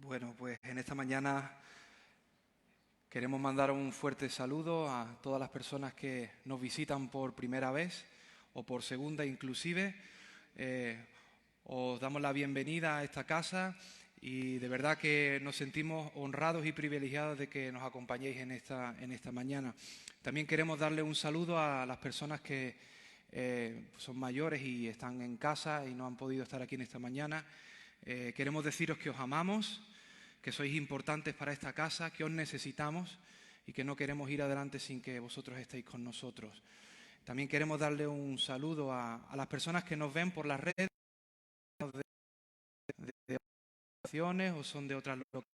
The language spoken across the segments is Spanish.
Bueno, pues en esta mañana queremos mandar un fuerte saludo a todas las personas que nos visitan por primera vez o por segunda inclusive. Os damos la bienvenida a esta casa y de verdad que nos sentimos honrados y privilegiados de que nos acompañéis en esta mañana. También queremos darle un saludo a las personas que son mayores y están en casa y no han podido estar aquí en esta mañana. Queremos deciros que os amamos, que sois importantes para esta casa, que os necesitamos y que no queremos ir adelante sin que vosotros estéis con nosotros. También queremos darle un saludo a las personas que nos ven por las redes de oraciones o son de otras localidades.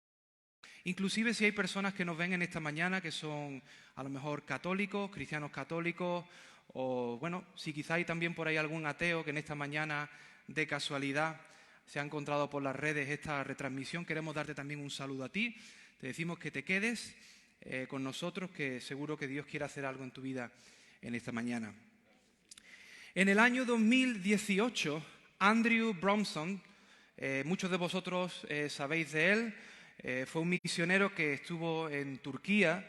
Inclusive si hay personas que nos ven en esta mañana que son a lo mejor católicos, cristianos católicos, o bueno, si quizá hay también por ahí algún ateo que en esta mañana de casualidad se ha encontrado por las redes esta retransmisión, queremos darte también un saludo a ti. Te decimos que te quedes con nosotros, que seguro que Dios quiere hacer algo en tu vida en esta mañana. En el año 2018, Andrew Bromson, muchos de vosotros sabéis de él, fue un misionero que estuvo en Turquía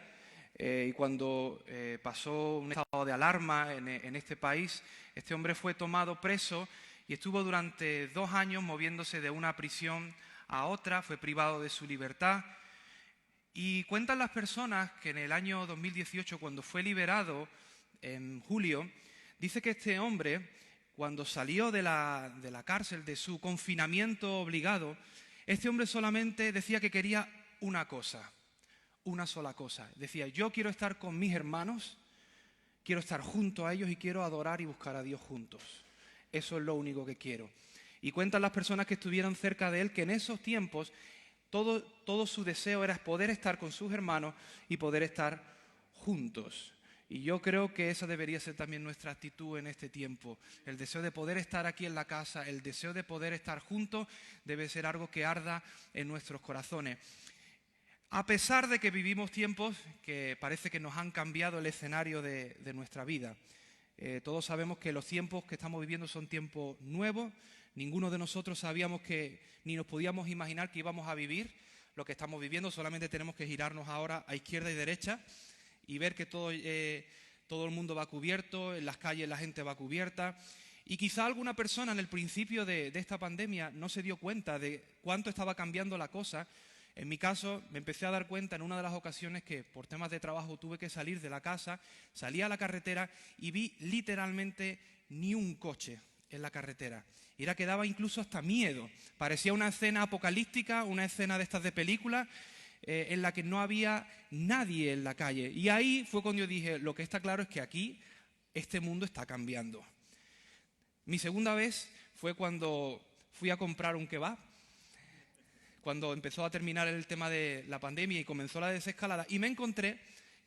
y cuando pasó un estado de alarma en este país, este hombre fue tomado preso y estuvo durante 2 años moviéndose de una prisión a otra, fue privado de su libertad. Y cuentan las personas que en el año 2018, cuando fue liberado en julio, dice que este hombre, cuando salió de la cárcel, de su confinamiento obligado, este hombre solamente decía que quería una cosa, una sola cosa. Decía, yo quiero estar con mis hermanos, quiero estar junto a ellos y quiero adorar y buscar a Dios juntos. Eso es lo único que quiero. Y cuentan las personas que estuvieron cerca de él que en esos tiempos todo su deseo era poder estar con sus hermanos y poder estar juntos. Y yo creo que esa debería ser también nuestra actitud en este tiempo. El deseo de poder estar aquí en la casa, el deseo de poder estar juntos, debe ser algo que arda en nuestros corazones. A pesar de que vivimos tiempos que parece que nos han cambiado el escenario de nuestra vida. Todos sabemos que los tiempos que estamos viviendo son tiempos nuevos. Ninguno de nosotros sabíamos ni nos podíamos imaginar que íbamos a vivir lo que estamos viviendo. Solamente tenemos que girarnos ahora a izquierda y derecha y ver que todo el mundo va cubierto, en las calles la gente va cubierta. Y quizá alguna persona en el principio de esta pandemia no se dio cuenta de cuánto estaba cambiando la cosa. En mi caso, me empecé a dar cuenta en una de las ocasiones que por temas de trabajo tuve que salir de la casa, salí a la carretera y vi literalmente ni un coche en la carretera. Y era que daba incluso hasta miedo. Parecía una escena apocalíptica, una escena de estas de película, en la que no había nadie en la calle. Y ahí fue cuando yo dije, lo que está claro es que aquí este mundo está cambiando. Mi segunda vez fue cuando fui a comprar un kebab, cuando empezó a terminar el tema de la pandemia y comenzó la desescalada, y me encontré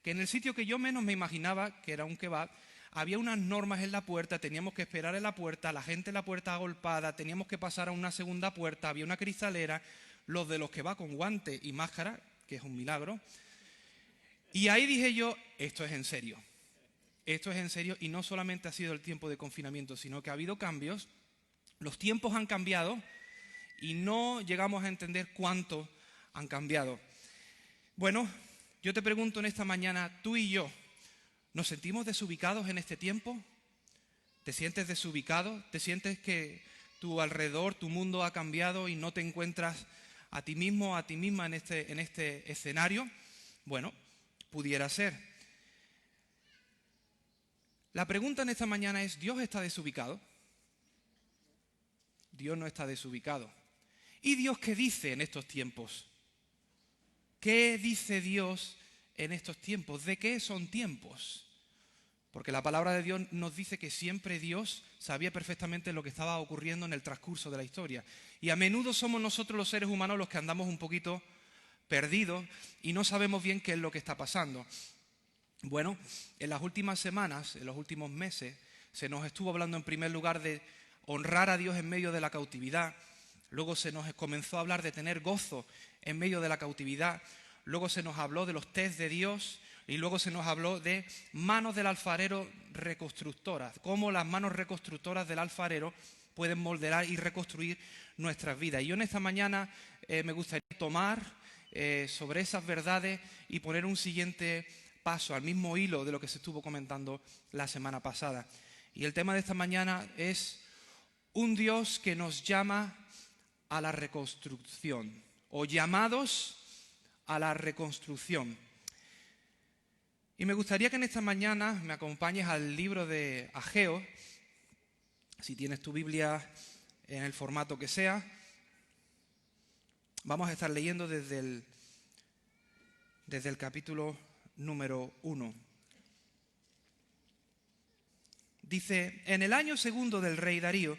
que en el sitio que yo menos me imaginaba, que era un kebab, había unas normas en la puerta, teníamos que esperar en la puerta, la gente en la puerta agolpada, teníamos que pasar a una segunda puerta, había una cristalera, los de los que va con guante y máscara, que es un milagro. Y ahí dije yo, esto es en serio. Esto es en serio y no solamente ha sido el tiempo de confinamiento, sino que ha habido cambios, los tiempos han cambiado y no llegamos a entender cuánto han cambiado. Bueno, yo te pregunto en esta mañana, tú y yo, ¿nos sentimos desubicados en este tiempo? ¿Te sientes desubicado? ¿Te sientes que tu alrededor, tu mundo ha cambiado y no te encuentras a ti mismo, a ti misma en este escenario? Bueno, pudiera ser. La pregunta en esta mañana es, ¿Dios está desubicado? Dios no está desubicado. ¿Y Dios qué dice en estos tiempos? ¿Qué dice Dios en estos tiempos? ¿De qué son tiempos? Porque la palabra de Dios nos dice que siempre Dios sabía perfectamente lo que estaba ocurriendo en el transcurso de la historia. Y a menudo somos nosotros los seres humanos los que andamos un poquito perdidos y no sabemos bien qué es lo que está pasando. Bueno, en las últimas semanas, en los últimos meses, se nos estuvo hablando en primer lugar de honrar a Dios en medio de la cautividad. Luego se nos comenzó a hablar de tener gozo en medio de la cautividad. Luego se nos habló de los test de Dios y luego se nos habló de manos del alfarero reconstructoras, cómo las manos reconstructoras del alfarero pueden moldear y reconstruir nuestras vidas. Y yo en esta mañana me gustaría tomar sobre esas verdades y poner un siguiente paso al mismo hilo de lo que se estuvo comentando la semana pasada. Y el tema de esta mañana es un Dios que nos llama a la reconstrucción, o llamados a la reconstrucción. Y me gustaría que en esta mañana me acompañes al libro de Ageo, si tienes tu Biblia en el formato que sea. Vamos a estar leyendo desde el capítulo número 1. Dice: en el año segundo del rey Darío,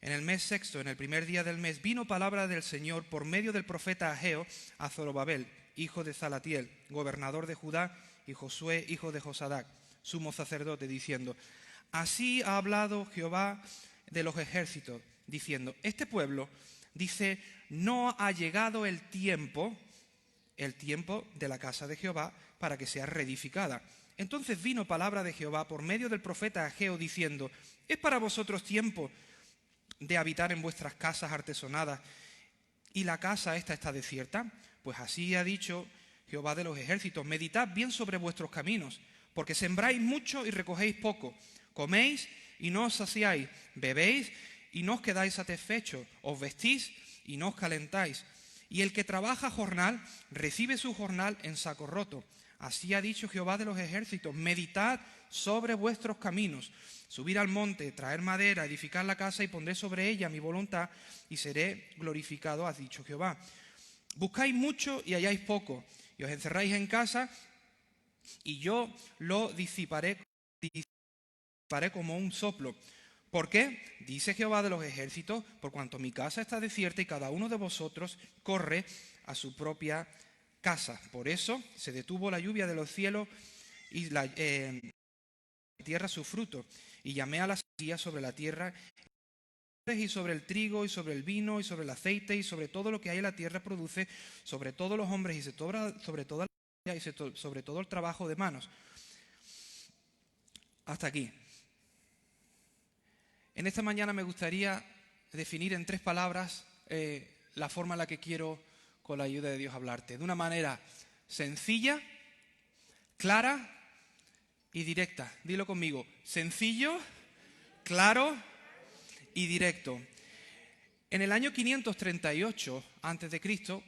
en el mes sexto, en el primer día del mes, vino palabra del Señor por medio del profeta Ageo a Zorobabel, hijo de Salatiel, gobernador de Judá, y Josué, hijo de Josadac, sumo sacerdote, diciendo: así ha hablado Jehová de los ejércitos, diciendo: este pueblo dice, no ha llegado el tiempo de la casa de Jehová para que sea reedificada. Entonces vino palabra de Jehová por medio del profeta Ageo, diciendo: ¿es para vosotros tiempo de habitar en vuestras casas artesonadas y la casa esta está desierta? Pues así ha dicho Jehová de los ejércitos: meditad bien sobre vuestros caminos, porque sembráis mucho y recogéis poco, coméis y no os saciáis, bebéis y no os quedáis satisfechos, os vestís y no os calentáis. Y el que trabaja jornal recibe su jornal en saco roto. Así ha dicho Jehová de los ejércitos: meditad sobre vuestros caminos, subir al monte, traer madera, edificar la casa y pondré sobre ella mi voluntad y seré glorificado, ha dicho Jehová. Buscáis mucho y halláis poco, y os encerráis en casa y yo lo disiparé como un soplo. ¿Por qué? Dice Jehová de los ejércitos: por cuanto mi casa está desierta y cada uno de vosotros corre a su propia casa. Por eso se detuvo la lluvia de los cielos y la tierra su fruto. Y llamé a la sequía sobre la tierra, y sobre el trigo, y sobre el vino, y sobre el aceite, y sobre todo lo que hay en la tierra produce, sobre todos los hombres, y sobre toda la y sobre todo el trabajo de manos. Hasta aquí. En esta mañana me gustaría definir en 3 palabras la forma en la que quiero, con la ayuda de Dios, hablarte. De una manera sencilla, clara y directa. Dilo conmigo: sencillo, claro y directo. En el año 538 a.C.,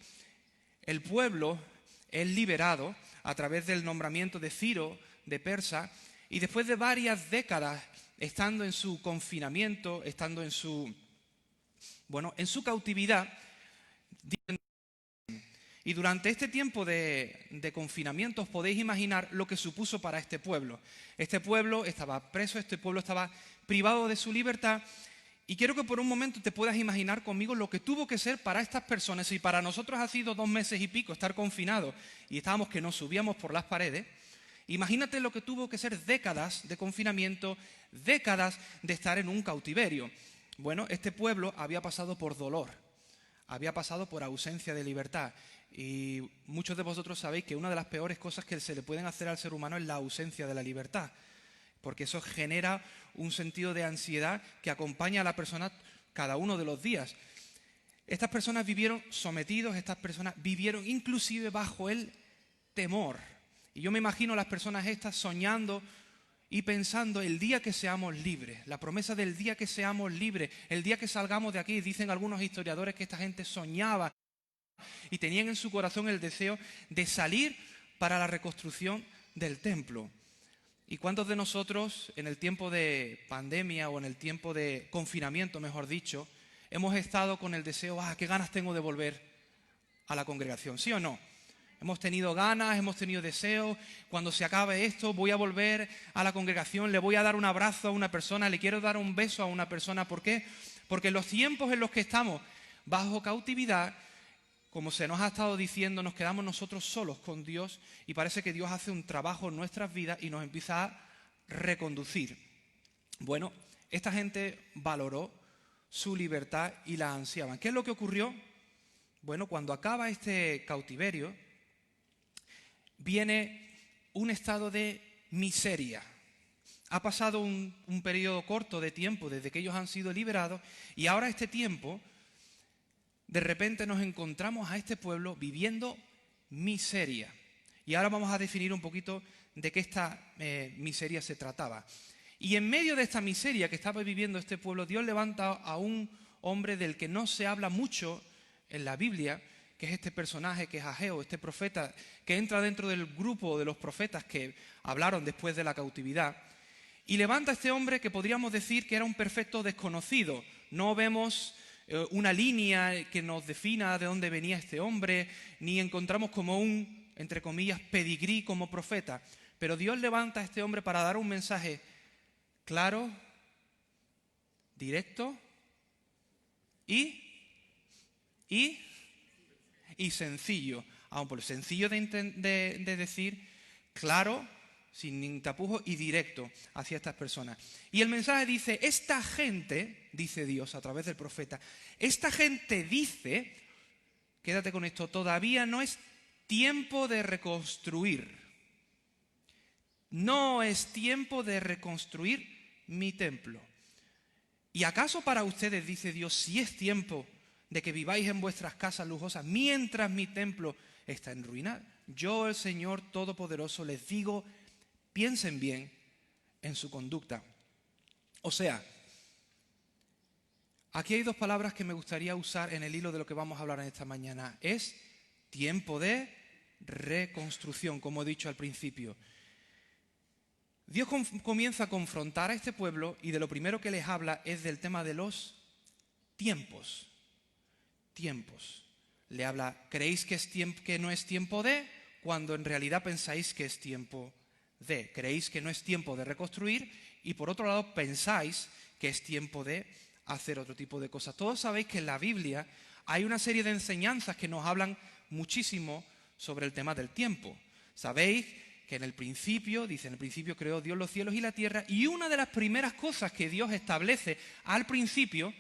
el pueblo es liberado a través del nombramiento de Ciro de Persa, y después de varias décadas estando en su confinamiento, estando en su cautividad, y durante este tiempo de confinamiento os podéis imaginar lo que supuso para este pueblo. Este pueblo estaba preso, este pueblo estaba privado de su libertad, y quiero que por un momento te puedas imaginar conmigo lo que tuvo que ser para estas personas. Y para nosotros ha sido 2 meses y pico estar confinados y estábamos que nos subíamos por las paredes. Imagínate lo que tuvo que ser décadas de confinamiento, décadas de estar en un cautiverio. Bueno, este pueblo había pasado por dolor, había pasado por ausencia de libertad. Y muchos de vosotros sabéis que una de las peores cosas que se le pueden hacer al ser humano es la ausencia de la libertad, porque eso genera un sentido de ansiedad que acompaña a la persona cada uno de los días. Estas personas vivieron sometidos, estas personas vivieron inclusive bajo el temor. Y yo me imagino a las personas estas soñando y pensando el día que seamos libres, la promesa del día que seamos libres, el día que salgamos de aquí. Dicen algunos historiadores que esta gente soñaba y tenían en su corazón el deseo de salir para la reconstrucción del templo. ¿Y cuántos de nosotros en el tiempo de pandemia o en el tiempo de confinamiento, mejor dicho, hemos estado con el deseo: qué ganas tengo de volver a la congregación? ¿Sí o no? Hemos tenido ganas, hemos tenido deseos. Cuando se acabe esto, voy a volver a la congregación, le voy a dar un abrazo a una persona, le quiero dar un beso a una persona. ¿Por qué? Porque en los tiempos en los que estamos bajo cautividad, como se nos ha estado diciendo, nos quedamos nosotros solos con Dios, y parece que Dios hace un trabajo en nuestras vidas y nos empieza a reconducir. Bueno, esta gente valoró su libertad y la ansiaban. ¿Qué es lo que ocurrió? Bueno, cuando acaba este cautiverio, viene un estado de miseria. Ha pasado un periodo corto de tiempo desde que ellos han sido liberados y ahora este tiempo, de repente nos encontramos a este pueblo viviendo miseria. Y ahora vamos a definir un poquito de qué esta miseria se trataba. Y en medio de esta miseria que estaba viviendo este pueblo, Dios levanta a un hombre del que no se habla mucho en la Biblia, que es este personaje, que es Ageo, este profeta, que entra dentro del grupo de los profetas que hablaron después de la cautividad. Y levanta a este hombre que podríamos decir que era un perfecto desconocido. No vemos una línea que nos defina de dónde venía este hombre, ni encontramos como un, entre comillas, pedigrí como profeta. Pero Dios levanta a este hombre para dar un mensaje claro, directo y sencillo. Aún sencillo de decir, claro, sin ningún tapujo y directo hacia estas personas. Y el mensaje dice, esta gente, dice Dios a través del profeta, esta gente dice, quédate con esto, todavía no es tiempo de reconstruir. No es tiempo de reconstruir mi templo. ¿Y acaso para ustedes, dice Dios, si es tiempo de que viváis en vuestras casas lujosas mientras mi templo está en ruina? Yo, el Señor Todopoderoso, les digo, piensen bien en su conducta. O sea, aquí hay dos palabras que me gustaría usar en el hilo de lo que vamos a hablar en esta mañana. Es tiempo de reconstrucción, como he dicho al principio. Dios comienza a confrontar a este pueblo y de lo primero que les habla es del tema de los tiempos. Tiempos. Le habla, ¿creéis que no es tiempo de? Cuando en realidad pensáis que es tiempo de. Creéis que no es tiempo de reconstruir y por otro lado pensáis que es tiempo de hacer otro tipo de cosas. Todos sabéis que en la Biblia hay una serie de enseñanzas que nos hablan muchísimo sobre el tema del tiempo. Sabéis que en el principio creó Dios los cielos y la tierra, y una de las primeras cosas que Dios establece al principio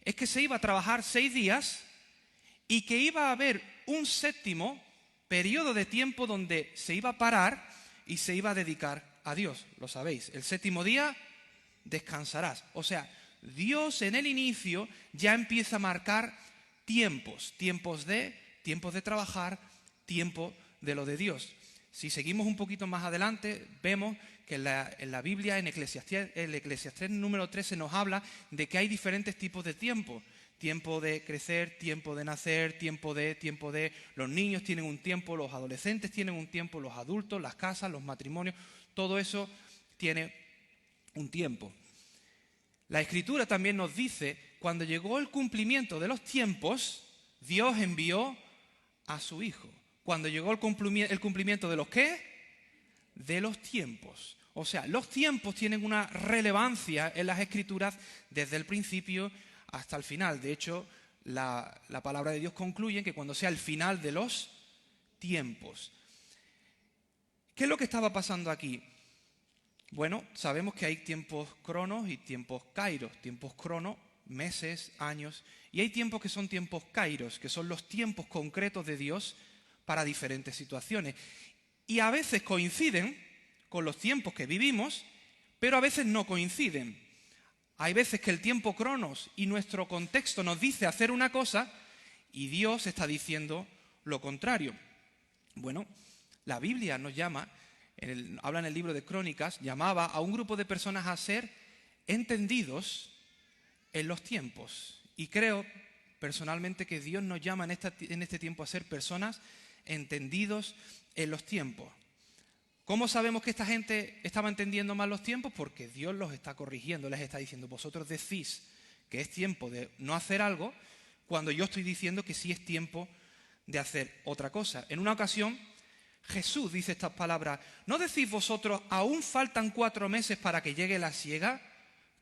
es que se iba a trabajar 6 días y que iba a haber un séptimo periodo de tiempo donde se iba a parar y se iba a dedicar a Dios. Lo sabéis, el séptimo día descansarás. O sea, Dios en el inicio ya empieza a marcar tiempos de trabajar, tiempo de lo de Dios. Si seguimos un poquito más adelante, vemos que en la Biblia, en Eclesiastés número 13, nos habla de que hay diferentes tipos de tiempo. Tiempo de crecer, tiempo de nacer, tiempo de... Los niños tienen un tiempo, los adolescentes tienen un tiempo, los adultos, las casas, los matrimonios, todo eso tiene un tiempo. La Escritura también nos dice, cuando llegó el cumplimiento de los tiempos, Dios envió a su Hijo. Cuando llegó el cumplimiento de los ¿qué? De los tiempos. O sea, los tiempos tienen una relevancia en las Escrituras desde el principio hasta el final. De hecho, la palabra de Dios concluye en que cuando sea el final de los tiempos. ¿Qué es lo que estaba pasando aquí? Bueno, sabemos que hay tiempos cronos y tiempos kairos. Tiempos cronos, meses, años. Y hay tiempos que son tiempos kairos, que son los tiempos concretos de Dios para diferentes situaciones. Y a veces coinciden con los tiempos que vivimos, pero a veces no coinciden. Hay veces que el tiempo cronos y nuestro contexto nos dice hacer una cosa y Dios está diciendo lo contrario. Bueno, la Biblia nos llama, habla en el libro de Crónicas, llamaba a un grupo de personas a ser entendidos en los tiempos. Y creo personalmente que Dios nos llama en este tiempo a ser personas entendidos en los tiempos. ¿Cómo sabemos que esta gente estaba entendiendo mal los tiempos? Porque Dios los está corrigiendo, les está diciendo, vosotros decís que es tiempo de no hacer algo, cuando yo estoy diciendo que sí es tiempo de hacer otra cosa. En una ocasión, Jesús dice estas palabras, ¿no decís vosotros, aún faltan 4 meses para que llegue la siega?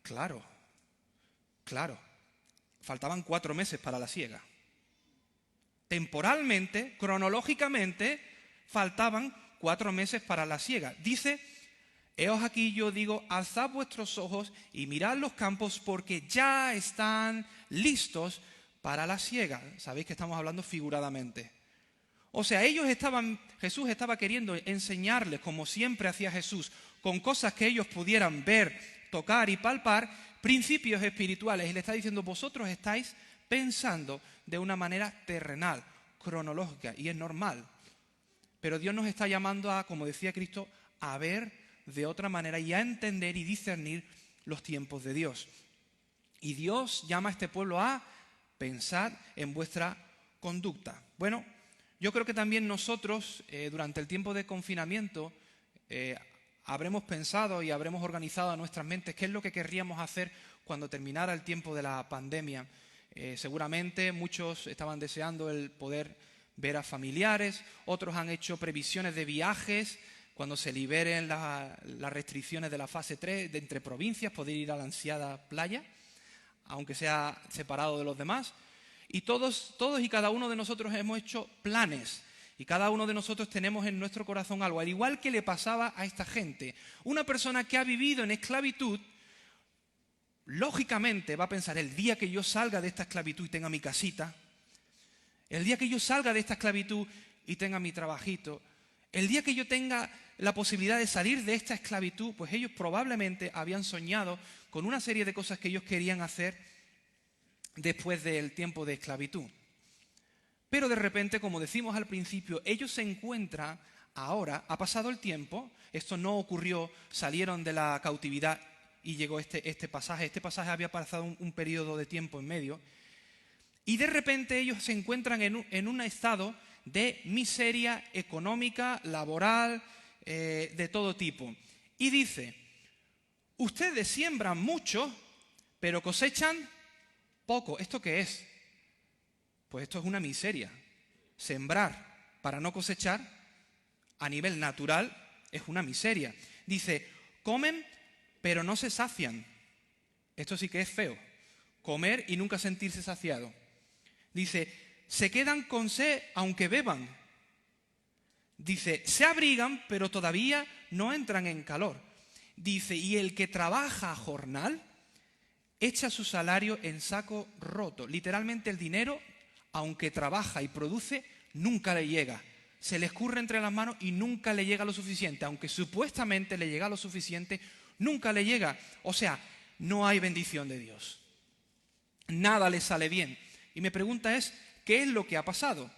Claro, faltaban 4 meses para la siega. Temporalmente, cronológicamente, faltaban 4 meses para la siega. Dice, heos aquí yo digo, alzad vuestros ojos y mirad los campos porque ya están listos para la siega. Sabéis que estamos hablando figuradamente. O sea, Jesús estaba queriendo enseñarles, como siempre hacía Jesús, con cosas que ellos pudieran ver, tocar y palpar, principios espirituales. Y le está diciendo, vosotros estáis pensando de una manera terrenal, cronológica, y es normal. Pero Dios nos está llamando a, como decía Cristo, a ver de otra manera y a entender y discernir los tiempos de Dios. Y Dios llama a este pueblo a pensar en vuestra conducta. Bueno, yo creo que también nosotros, durante el tiempo de confinamiento, habremos pensado y habremos organizado a nuestras mentes qué es lo que querríamos hacer cuando terminara el tiempo de la pandemia. Seguramente muchos estaban deseando el poder ver a familiares, otros han hecho previsiones de viajes, cuando se liberen las restricciones de la fase 3 de entre provincias, poder ir a la ansiada playa, aunque sea separado de los demás. Y todos y cada uno de nosotros hemos hecho planes y cada uno de nosotros tenemos en nuestro corazón algo, al igual que le pasaba a esta gente. Una persona que ha vivido en esclavitud, lógicamente va a pensar, el día que yo salga de esta esclavitud y tenga mi casita, el día que yo salga de esta esclavitud y tenga mi trabajito, el día que yo tenga la posibilidad de salir de esta esclavitud, pues ellos probablemente habían soñado con una serie de cosas que ellos querían hacer después del tiempo de esclavitud. Pero de repente, como decimos al principio, ellos se encuentran ahora, ha pasado el tiempo, esto no ocurrió, salieron de la cautividad y llegó este pasaje. Este pasaje había pasado un periodo de tiempo en medio. Y de repente ellos se encuentran en un estado de miseria económica, laboral, de todo tipo. Y dice, ustedes siembran mucho, pero cosechan poco. ¿Esto qué es? Pues esto es una miseria. Sembrar para no cosechar, a nivel natural, es una miseria. Dice, comen, pero no se sacian. Esto sí que es feo. Comer y nunca sentirse saciado. Dice, se quedan con sed aunque beban. Dice, se abrigan, pero todavía no entran en calor. Dice, y el que trabaja a jornal echa su salario en saco roto. Literalmente el dinero, aunque trabaja y produce, nunca le llega. Se le escurre entre las manos y nunca le llega lo suficiente. Aunque supuestamente le llega lo suficiente, nunca le llega. O sea, no hay bendición de Dios. Nada le sale bien. Y mi pregunta es, ¿qué es lo que ha pasado?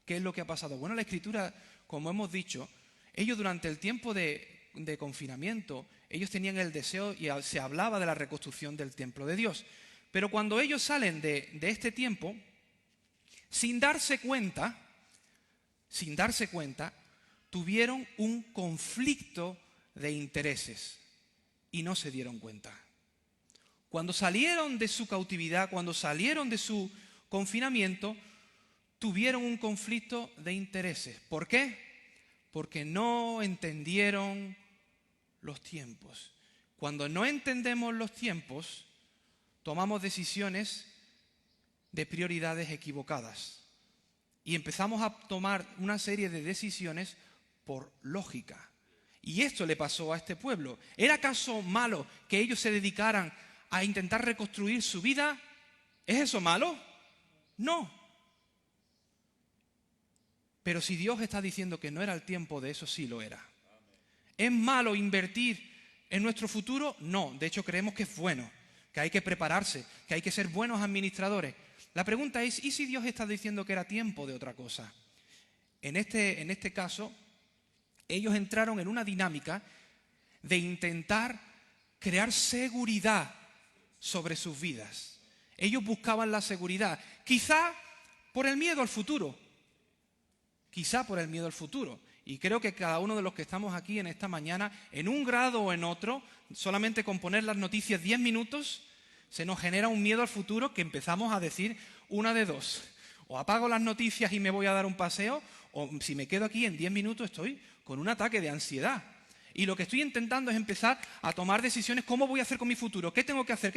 ¿Qué es lo que ha pasado? Bueno, la Escritura, como hemos dicho, ellos durante el tiempo de confinamiento, ellos tenían el deseo y se hablaba de la reconstrucción del templo de Dios. Pero cuando ellos salen de este tiempo, sin darse cuenta, tuvieron un conflicto de intereses y no se dieron cuenta. Cuando salieron de su cautividad, cuando salieron de su confinamiento, tuvieron un conflicto de intereses. ¿Por qué? Porque no entendieron los tiempos. Cuando no entendemos los tiempos, tomamos decisiones de prioridades equivocadas y empezamos a tomar una serie de decisiones por lógica. Y esto le pasó a este pueblo. ¿Era acaso malo que ellos se dedicaran a intentar reconstruir su vida? ¿Es eso malo? No. Pero si Dios está diciendo que no era el tiempo de eso, sí lo era. ¿Es malo invertir en nuestro futuro? No, de hecho creemos que es bueno, que hay que prepararse, que hay que ser buenos administradores. La pregunta es, ¿y si Dios está diciendo que era tiempo de otra cosa? En este caso, ellos entraron en una dinámica de intentar crear seguridad sobre sus vidas. Ellos buscaban la seguridad, quizá por el miedo al futuro. Y creo que cada uno de los que estamos aquí en esta mañana, en un grado o en otro, solamente con poner las noticias 10 minutos, se nos genera un miedo al futuro que empezamos a decir una de dos. O apago las noticias y me voy a dar un paseo, o si me quedo aquí en 10 minutos estoy con un ataque de ansiedad. Y lo que estoy intentando es empezar a tomar decisiones. ¿Cómo voy a hacer con mi futuro? ¿Qué tengo que hacer?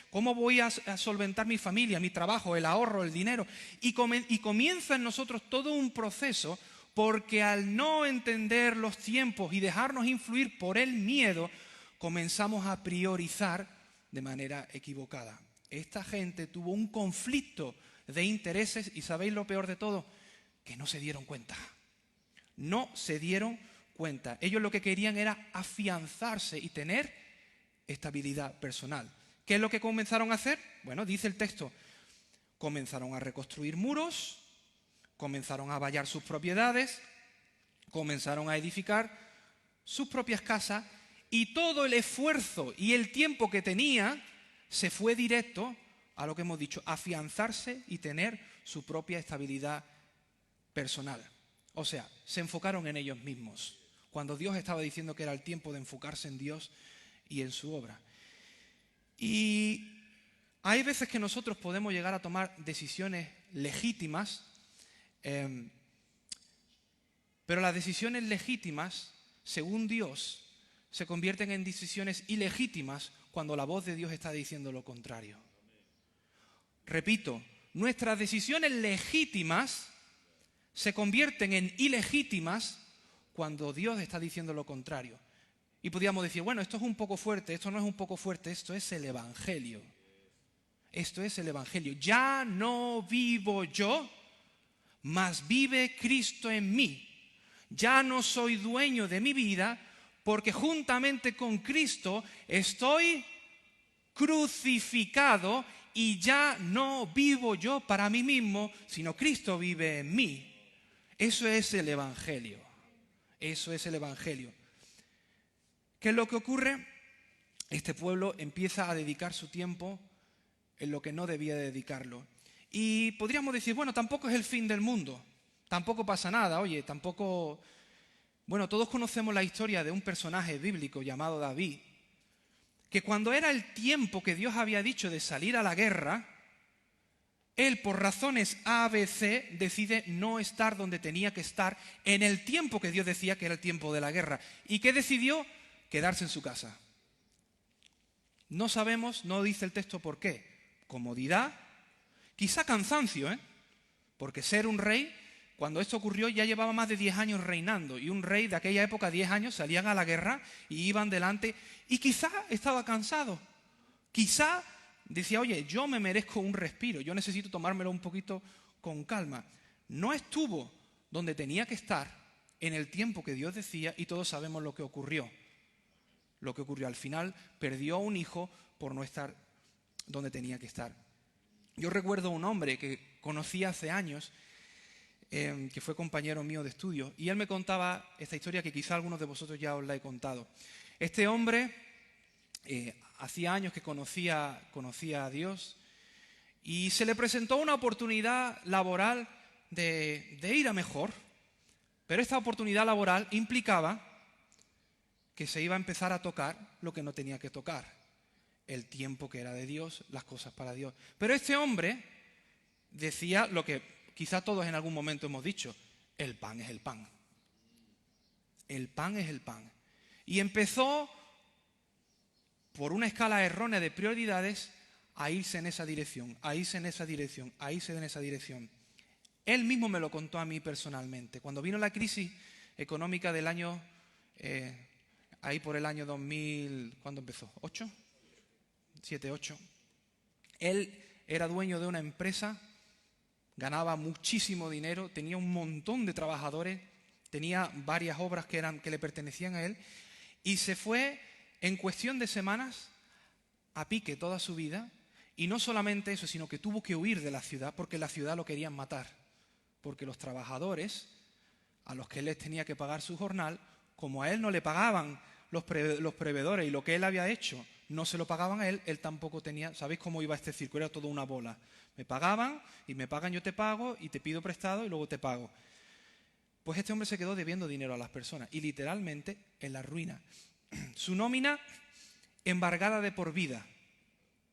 ¿Cómo voy a solventar mi familia, mi trabajo, el ahorro, el dinero? Y comienza en nosotros todo un proceso, porque al no entender los tiempos y dejarnos influir por el miedo, comenzamos a priorizar de manera equivocada. Esta gente tuvo un conflicto de intereses y ¿sabéis lo peor de todo? que no se dieron cuenta. No se dieron cuenta. Ellos lo que querían era afianzarse y tener estabilidad personal. ¿Qué es lo que comenzaron a hacer? Bueno, dice el texto, comenzaron a reconstruir muros, comenzaron a vallar sus propiedades, comenzaron a edificar sus propias casas y todo el esfuerzo y el tiempo que tenía se fue directo a lo que hemos dicho, afianzarse y tener su propia estabilidad personal. O sea, se enfocaron en ellos mismos, cuando Dios estaba diciendo que era el tiempo de enfocarse en Dios y en su obra. Y hay veces que nosotros podemos llegar a tomar decisiones legítimas, pero las decisiones legítimas, según Dios, se convierten en decisiones ilegítimas cuando la voz de Dios está diciendo lo contrario. Repito, nuestras decisiones legítimas se convierten en ilegítimas cuando Dios está diciendo lo contrario. Y podríamos decir, bueno, esto es un poco fuerte, esto no es un poco fuerte, esto es el Evangelio. Esto es el Evangelio. Ya no vivo yo, mas vive Cristo en mí. Ya no soy dueño de mi vida, porque juntamente con Cristo estoy crucificado y ya no vivo yo para mí mismo, sino Cristo vive en mí. Eso es el Evangelio. Eso es el Evangelio. ¿Qué es lo que ocurre? Este pueblo empieza a dedicar su tiempo en lo que no debía dedicarlo. Y podríamos decir, bueno, tampoco es el fin del mundo. Tampoco pasa nada, oye, tampoco... Bueno, todos conocemos la historia de un personaje bíblico llamado David, que cuando era el tiempo que Dios había dicho de salir a la guerra, él por razones A, B, C decide no estar donde tenía que estar en el tiempo que Dios decía que era el tiempo de la guerra. ¿Y qué decidió? Quedarse en su casa. No sabemos, no dice el texto por qué. Comodidad, quizá cansancio, porque ser un rey, cuando esto ocurrió ya llevaba más de 10 años reinando, y un rey de aquella época, 10 años, salían a la guerra y iban delante, y quizá estaba cansado, quizá decía, oye, yo me merezco un respiro, yo necesito tomármelo un poquito con calma. No estuvo donde tenía que estar en el tiempo que Dios decía, y todos sabemos lo que ocurrió. Lo que ocurrió al final, perdió a un hijo por no estar donde tenía que estar. Yo recuerdo a un hombre que conocí hace años, que fue compañero mío de estudio, y él me contaba esta historia que quizá algunos de vosotros ya os la he contado. Este hombre hacía años que conocía a Dios y se le presentó una oportunidad laboral de ir a mejor, pero esta oportunidad laboral implicaba que se iba a empezar a tocar lo que no tenía que tocar, el tiempo que era de Dios, las cosas para Dios. Pero este hombre decía lo que quizá todos en algún momento hemos dicho, el pan es el pan. El pan es el pan. Y empezó, por una escala errónea de prioridades, a irse en esa dirección, a irse en esa dirección, a irse en esa dirección. Él mismo me lo contó a mí personalmente. Cuando vino la crisis económica del año, ahí por el año 2000, ¿cuándo empezó? ¿8? 7, 8. Él era dueño de una empresa, ganaba muchísimo dinero, tenía un montón de trabajadores, tenía varias obras que le pertenecían a él, y se fue en cuestión de semanas a pique toda su vida, y no solamente eso, sino que tuvo que huir de la ciudad porque la ciudad lo querían matar, porque los trabajadores a los que él les tenía que pagar su jornal, como a él no le pagaban los proveedores y lo que él había hecho no se lo pagaban a él, él tampoco tenía, ¿sabéis cómo iba este círculo? Era toda una bola. Me pagaban y me pagan, yo te pago y te pido prestado y luego te pago. Pues este hombre se quedó debiendo dinero a las personas y literalmente en la ruina. Su nómina embargada de por vida.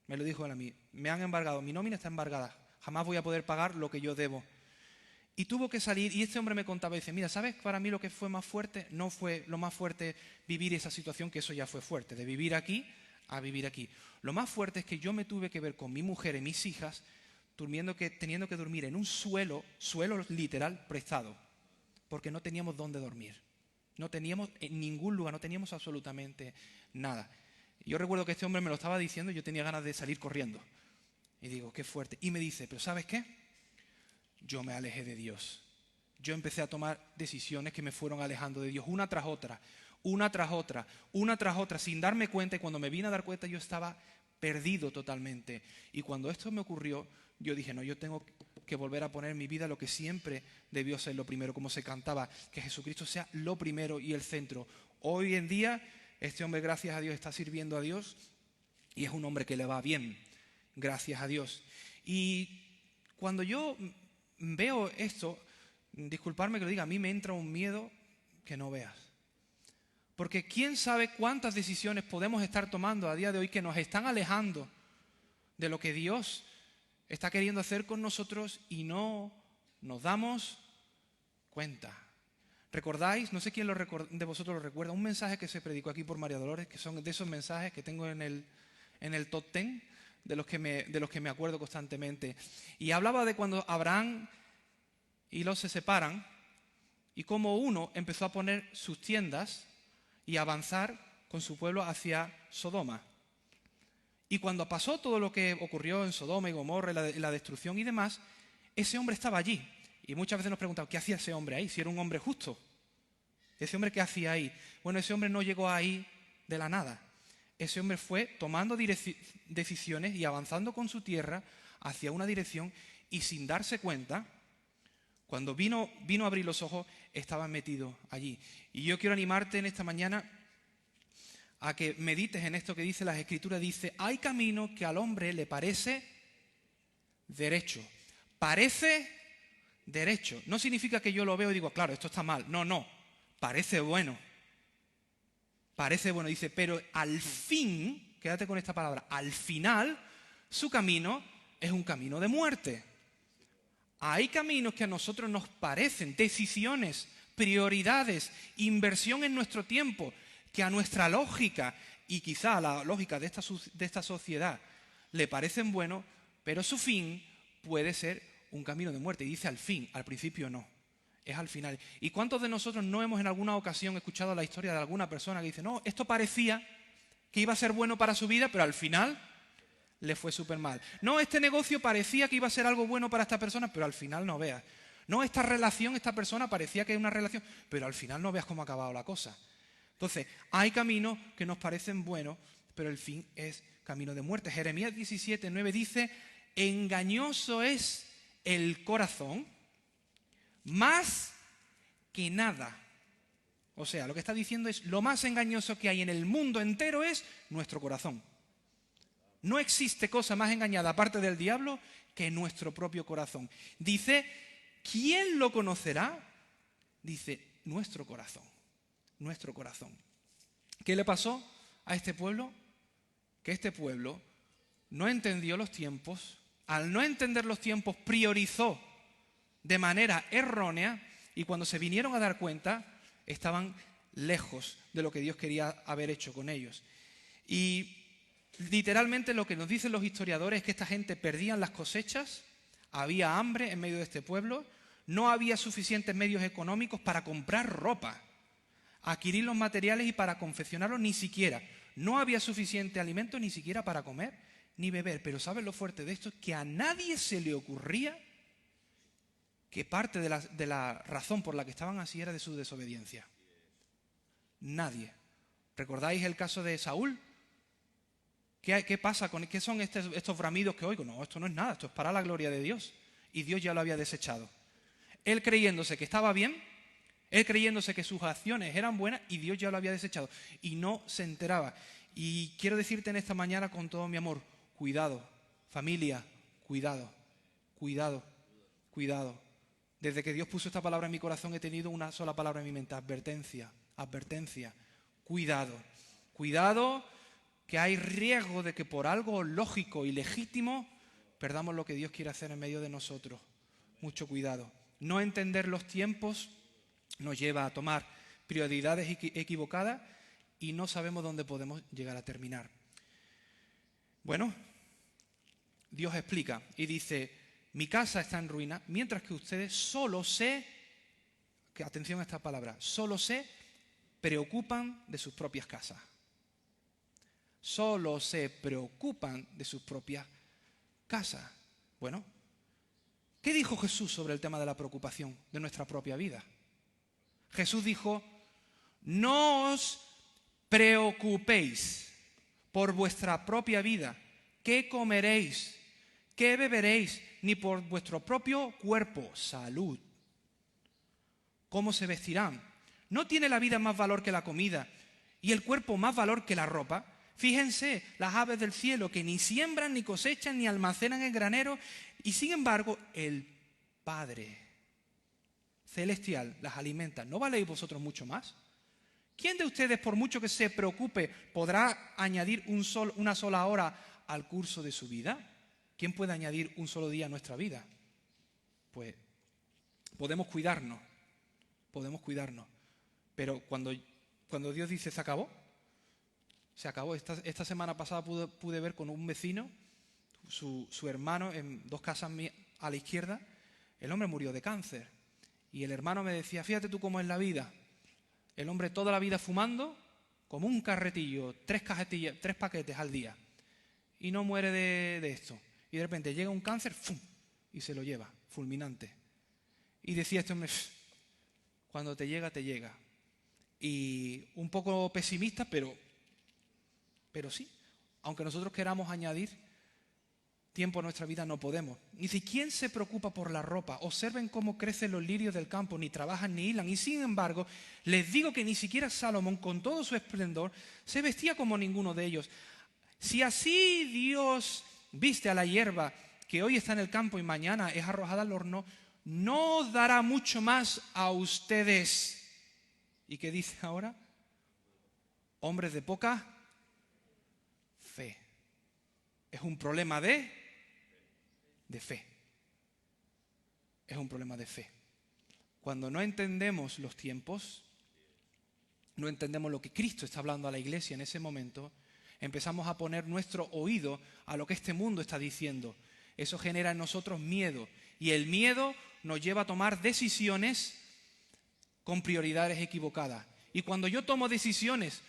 Me lo dijo él a mí, me han embargado, mi nómina está embargada, jamás voy a poder pagar lo que yo debo. Y tuvo que salir, y este hombre me contaba y dice, mira, ¿sabes para mí lo que fue más fuerte? No fue lo más fuerte vivir esa situación, que eso ya fue fuerte, de vivir aquí a vivir aquí. Lo más fuerte es que yo me tuve que ver con mi mujer y mis hijas teniendo que dormir en un suelo literal prestado, porque no teníamos dónde dormir. No teníamos en ningún lugar, no teníamos absolutamente nada. Yo recuerdo que este hombre me lo estaba diciendo y yo tenía ganas de salir corriendo. Y digo, qué fuerte. Y me dice, pero ¿sabes qué? Yo me alejé de Dios. yo empecé a tomar decisiones que me fueron alejando de Dios, una tras otra, una tras otra, una tras otra, sin darme cuenta. Y cuando me vine a dar cuenta, yo estaba perdido totalmente. Y cuando esto me ocurrió, yo dije, no, yo tengo que volver a poner en mi vida lo que siempre debió ser lo primero, como se cantaba, que Jesucristo sea lo primero y el centro. Hoy en día, este hombre, gracias a Dios, está sirviendo a Dios y es un hombre que le va bien, gracias a Dios. Y cuando yo veo esto, disculparme que lo diga, a mí me entra un miedo que no veas. Porque quién sabe cuántas decisiones podemos estar tomando a día de hoy que nos están alejando de lo que Dios está queriendo hacer con nosotros y no nos damos cuenta. ¿Recordáis? No sé quién de vosotros lo recuerda, un mensaje que se predicó aquí por María Dolores, que son de esos mensajes que tengo en el top 10 de los que me acuerdo constantemente. Y hablaba de cuando Abraham y Lot se separan y cómo uno empezó a poner sus tiendas y avanzar con su pueblo hacia Sodoma. Y cuando pasó todo lo que ocurrió en Sodoma y Gomorra, la destrucción y demás, ese hombre estaba allí. Y muchas veces nos preguntamos, ¿qué hacía ese hombre ahí? Si era un hombre justo. ¿Ese hombre qué hacía ahí? Bueno, ese hombre no llegó ahí de la nada. Ese hombre fue tomando decisiones y avanzando con su tierra hacia una dirección y sin darse cuenta, cuando vino a abrir los ojos, estaba metido allí. Y yo quiero animarte en esta mañana a que medites en esto que dice las Escrituras. Dice, hay camino que al hombre le parece derecho. Parece derecho. No significa que yo lo veo y digo, claro, esto está mal. No, parece bueno. Parece bueno. Dice, pero al fin, quédate con esta palabra, al final, su camino es un camino de muerte. Hay caminos que a nosotros nos parecen decisiones, prioridades, inversión en nuestro tiempo, que a nuestra lógica y quizá a la lógica de esta sociedad le parecen buenos, pero su fin puede ser un camino de muerte. Y dice al fin, al principio no, es al final. ¿Y cuántos de nosotros no hemos en alguna ocasión escuchado la historia de alguna persona que dice, no, esto parecía que iba a ser bueno para su vida, pero al final le fue súper mal? No, este negocio parecía que iba a ser algo bueno para esta persona, pero al final no veas. No, esta relación, esta persona parecía que es una relación, pero al final no veas cómo ha acabado la cosa. Entonces, hay caminos que nos parecen buenos, pero el fin es camino de muerte. Jeremías 17:9 dice, engañoso es el corazón más que nada. O sea, lo que está diciendo es, lo más engañoso que hay en el mundo entero es nuestro corazón. No existe cosa más engañada aparte del diablo que nuestro propio corazón. Dice, ¿quién lo conocerá? Dice, nuestro corazón. Nuestro corazón. ¿Qué le pasó a este pueblo? Que este pueblo no entendió los tiempos. Al no entender los tiempos, priorizó de manera errónea y cuando se vinieron a dar cuenta, estaban lejos de lo que Dios quería haber hecho con ellos. Y literalmente lo que nos dicen los historiadores es que esta gente perdían las cosechas, había hambre en medio de este pueblo, no había suficientes medios económicos para comprar ropa, adquirir los materiales y para confeccionarlos ni siquiera. No había suficiente alimento ni siquiera para comer ni beber. Pero ¿sabes lo fuerte de esto? Que a nadie se le ocurría que parte de la razón por la que estaban así era de su desobediencia. Nadie. ¿Recordáis el caso de Saúl? ¿Qué pasa con qué son estos bramidos que oigo? No, esto no es nada, esto es para la gloria de Dios. Y Dios ya lo había desechado. Él creyéndose que estaba bien, él creyéndose que sus acciones eran buenas y Dios ya lo había desechado. Y no se enteraba. Y quiero decirte en esta mañana con todo mi amor, cuidado, familia, cuidado, cuidado, cuidado. Desde que Dios puso esta palabra en mi corazón he tenido una sola palabra en mi mente, advertencia, advertencia, cuidado, cuidado, que hay riesgo de que por algo lógico y legítimo perdamos lo que Dios quiere hacer en medio de nosotros. Mucho cuidado. No entender los tiempos nos lleva a tomar prioridades equivocadas y no sabemos dónde podemos llegar a terminar. Bueno, Dios explica y dice, mi casa está en ruina, mientras que ustedes solo atención a esta palabra, solo se preocupan de sus propias casas. Solo se preocupan de sus propias casas. Bueno, ¿Qué dijo Jesús sobre el tema de la preocupación de nuestra propia vida? Jesús dijo, no os preocupéis por vuestra propia vida, qué comeréis, qué beberéis, ni por vuestro propio cuerpo, salud. ¿Cómo se vestirán? ¿No tiene la vida más valor que la comida y el cuerpo más valor que la ropa? Fíjense las aves del cielo que ni siembran, ni cosechan, ni almacenan en granero, y sin embargo el Padre celestial las alimenta. ¿No valéis vosotros mucho más? ¿Quién de ustedes, por mucho que se preocupe, podrá añadir una sola hora al curso de su vida? ¿Quién puede añadir un solo día a nuestra vida? Pues podemos cuidarnos, pero cuando Dios dice se acabó, se acabó. Esta semana pasada pude ver con un vecino, su hermano, en 2 casas a la izquierda, el hombre murió de cáncer. Y el hermano me decía, fíjate tú cómo es la vida. El hombre toda la vida fumando, como un carretillo, 3 paquetes al día. Y no muere de esto. Y de repente llega un cáncer, ¡fum!, y se lo lleva, fulminante. Y decía este hombre, cuando te llega, te llega. Y un poco pesimista, pero sí. Aunque nosotros queramos añadir tiempo a nuestra vida, no podemos. Dice, ¿quién se preocupa por la ropa? Observen cómo crecen los lirios del campo, ni trabajan ni hilan. Y sin embargo, les digo que ni siquiera Salomón, con todo su esplendor, se vestía como ninguno de ellos. Si así Dios viste a la hierba que hoy está en el campo y mañana es arrojada al horno, ¿no dará mucho más a ustedes? ¿Y qué dice ahora? Hombres de poca fe. Es un problema de fe. Es un problema de fe. Cuando no entendemos los tiempos, no entendemos lo que Cristo está hablando a la iglesia en ese momento, empezamos a poner nuestro oído a lo que este mundo está diciendo. Eso genera en nosotros miedo. Y el miedo nos lleva a tomar decisiones con prioridades equivocadas. Y cuando yo tomo decisiones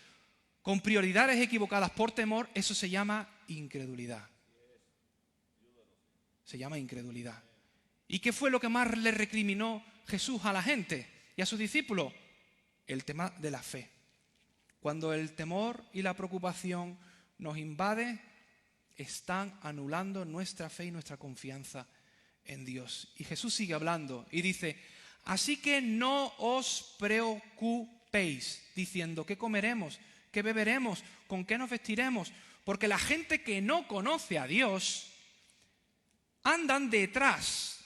con prioridades equivocadas por temor, eso se llama incredulidad. Se llama incredulidad. ¿Y qué fue lo que más le recriminó Jesús a la gente y a sus discípulos? El tema de la fe. Cuando el temor y la preocupación nos invade, están anulando nuestra fe y nuestra confianza en Dios. Y Jesús sigue hablando y dice, así que no os preocupéis, diciendo, ¿qué comeremos? ¿Qué beberemos? ¿Con qué nos vestiremos? Porque la gente que no conoce a Dios andan detrás,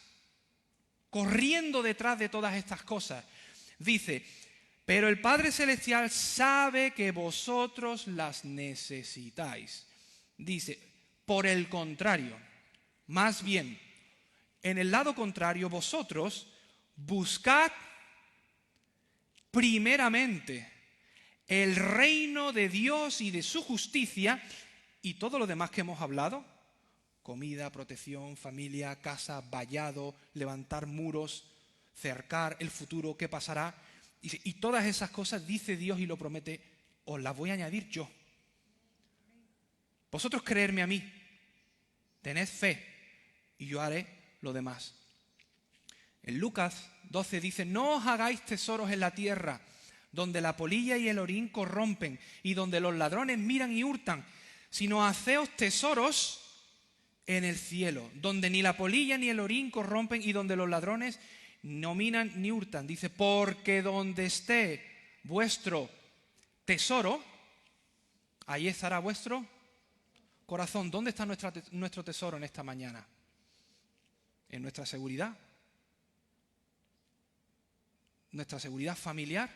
corriendo detrás de todas estas cosas. Dice, pero el Padre Celestial sabe que vosotros las necesitáis. Dice, por el contrario, más bien, en el lado contrario, vosotros buscad primeramente el reino de Dios y de su justicia, y todo lo demás que hemos hablado, comida, protección, familia, casa, vallado, levantar muros, cercar el futuro, qué pasará. Y todas esas cosas, dice Dios y lo promete, os las voy a añadir yo. Vosotros creerme a mí, tened fe y yo haré lo demás. En Lucas 12 dice, no os hagáis tesoros en la tierra, donde la polilla y el orín corrompen y donde los ladrones miran y hurtan, sino haceos tesoros en el cielo, donde ni la polilla ni el orín corrompen y donde los ladrones no minan ni hurtan. Dice, porque donde esté vuestro tesoro, ahí estará vuestro corazón. ¿Dónde está nuestro tesoro en esta mañana? En nuestra seguridad. Nuestra seguridad familiar,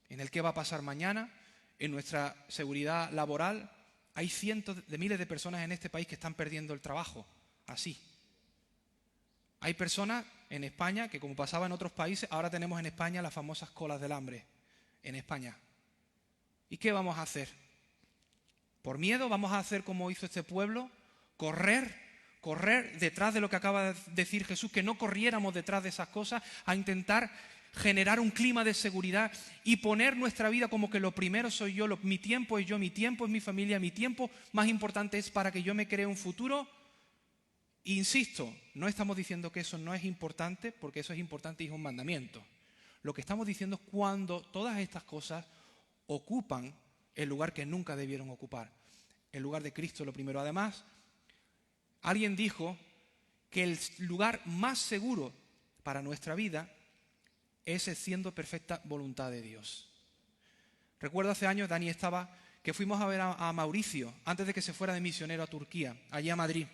en el qué va a pasar mañana, en nuestra seguridad laboral. Hay cientos de miles de personas en este país que están perdiendo el trabajo, así. Hay personas en España que, como pasaba en otros países, ahora tenemos en España las famosas colas del hambre, en España. ¿Y qué vamos a hacer? ¿Por miedo vamos a hacer como hizo este pueblo? Correr detrás de lo que acaba de decir Jesús, que no corriéramos detrás de esas cosas, a intentar generar un clima de seguridad y poner nuestra vida como que lo primero soy yo, mi tiempo es yo, mi tiempo es mi familia, mi tiempo más importante es para que yo me cree un futuro. Insisto, no estamos diciendo que eso no es importante, porque eso es importante y es un mandamiento. Lo que estamos diciendo es cuando todas estas cosas ocupan el lugar que nunca debieron ocupar. El lugar de Cristo, lo primero. Además, alguien dijo que el lugar más seguro para nuestra vida es siendo perfecta voluntad de Dios. Recuerdo hace años, Dani que fuimos a ver a Mauricio antes de que se fuera de misionero a Turquía, allí a Madrid.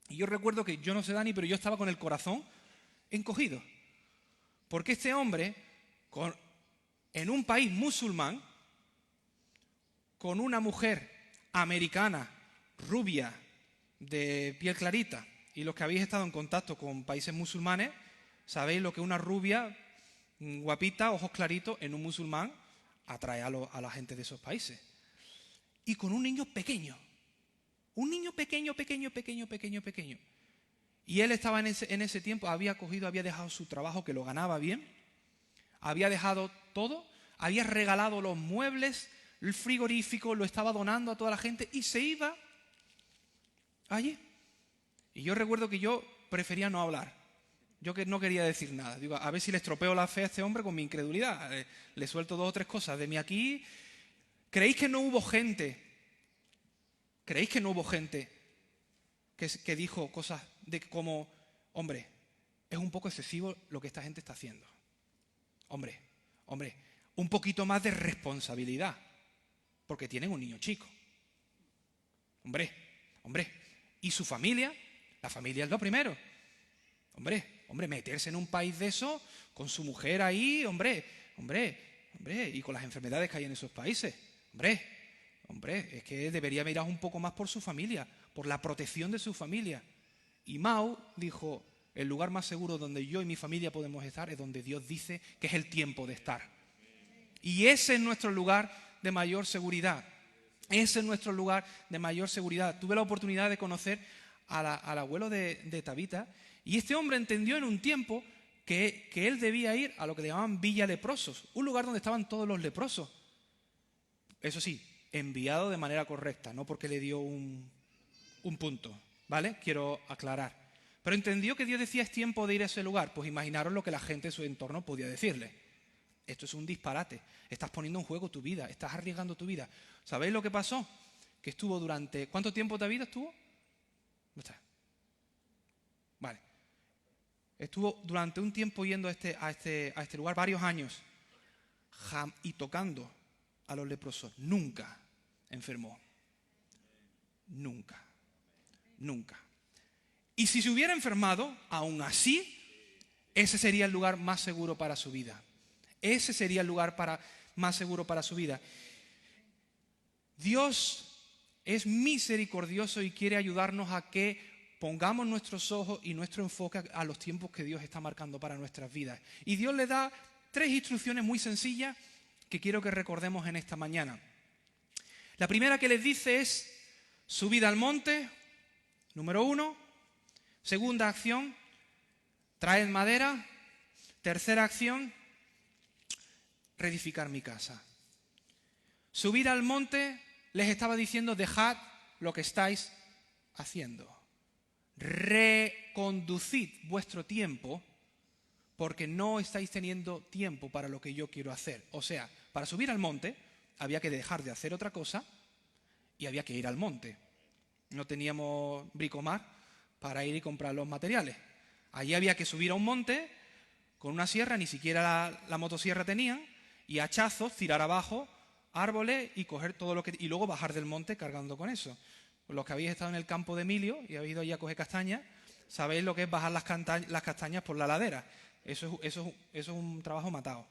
Y yo recuerdo que, yo no sé Dani, pero yo estaba con el corazón encogido. Porque este hombre, en un país musulmán, con una mujer americana, rubia, de piel clarita, y los que habéis estado en contacto con países musulmanes, sabéis lo que una rubia, guapita, ojos claritos, en un musulmán, atrae a la gente de esos países. Y con un niño pequeño. Un niño pequeño. Y él estaba en ese tiempo, había dejado su trabajo, que lo ganaba bien, había dejado todo, había regalado los muebles, el frigorífico, lo estaba donando a toda la gente y se iba allí. Y yo recuerdo que yo prefería no hablar. Yo que no quería decir nada. Digo, a ver si le estropeo la fe a este hombre con mi incredulidad. Le suelto 2 o 3 cosas de mí aquí. ¿Creéis que no hubo gente? Que dijo cosas de como, hombre, es un poco excesivo lo que esta gente está haciendo? Hombre, un poquito más de responsabilidad, porque tienen un niño chico. Hombre, y su familia, la familia es lo primero. Hombre, meterse en un país de eso, con su mujer ahí, hombre, y con las enfermedades que hay en esos países. Hombre, es que debería mirar un poco más por su familia, por la protección de su familia. Y Mao dijo, el lugar más seguro donde yo y mi familia podemos estar es donde Dios dice que es el tiempo de estar. Y ese es nuestro lugar de mayor seguridad. Ese es nuestro lugar de mayor seguridad. Tuve la oportunidad de conocer al abuelo de Tabita, y este hombre entendió en un tiempo que él debía ir a lo que le llamaban Villa Leprosos, un lugar donde estaban todos los leprosos. Eso sí, enviado de manera correcta, no porque le dio un punto, ¿vale? Quiero aclarar. Pero entendió que Dios decía es tiempo de ir a ese lugar. Pues imaginaros lo que la gente de su entorno podía decirle. Esto es un disparate. Estás poniendo en juego tu vida, estás arriesgando tu vida. ¿Sabéis lo que pasó? Que estuvo durante... ¿Cuánto tiempo David estuvo? ¿No está? Vale. Estuvo durante un tiempo yendo a este lugar, varios años, y tocando a los leprosos. Nunca enfermó. Nunca. Y si se hubiera enfermado, aún así, ese sería el lugar más seguro para su vida. Ese sería el lugar más seguro para su vida. Dios es misericordioso y quiere ayudarnos a que pongamos nuestros ojos y nuestro enfoque a los tiempos que Dios está marcando para nuestras vidas. Y Dios le da 3 instrucciones muy sencillas que quiero que recordemos en esta mañana. La primera que les dice es: subid al monte, número 1. Segunda acción, traed madera. Tercera acción, reedificar mi casa. Subir al monte les estaba diciendo: dejad lo que estáis haciendo. Reconducid vuestro tiempo, porque no estáis teniendo tiempo para lo que yo quiero hacer. O sea, para subir al monte había que dejar de hacer otra cosa y había que ir al monte. No teníamos bricomar para ir y comprar los materiales. Allí había que subir a un monte con una sierra, ni siquiera la motosierra tenían, y hachazos, tirar abajo árboles y coger todo lo que... y luego bajar del monte cargando con eso. Los que habéis estado en el campo de Emilio y habéis ido allí a coger castañas, sabéis lo que es bajar las castañas por la ladera. Eso es un trabajo matado,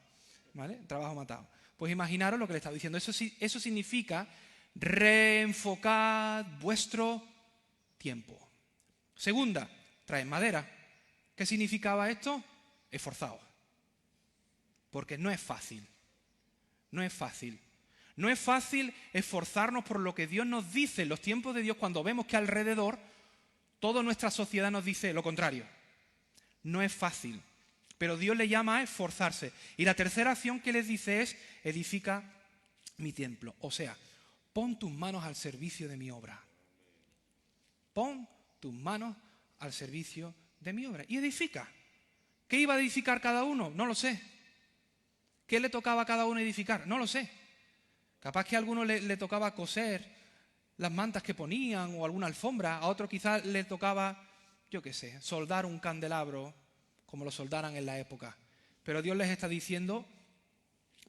¿vale? Trabajo matado. Pues imaginaros lo que le estaba diciendo. Eso significa reenfocar vuestro tiempo. Segunda, traed madera. ¿Qué significaba esto? Esforzaos. Porque no es fácil. No es fácil. No es fácil esforzarnos por lo que Dios nos dice en los tiempos de Dios, cuando vemos que alrededor toda nuestra sociedad nos dice lo contrario. No es fácil, pero Dios le llama a esforzarse. Y la tercera acción que les dice es: edifica mi templo. O sea, pon tus manos al servicio de mi obra. Pon tus manos al servicio de mi obra. Y edifica. ¿Qué iba a edificar cada uno? No lo sé. ¿Qué le tocaba a cada uno edificar? No lo sé. Capaz que a alguno le tocaba coser las mantas que ponían o alguna alfombra, a otro quizás le tocaba, yo qué sé, soldar un candelabro como lo soldaran en la época. Pero Dios les está diciendo,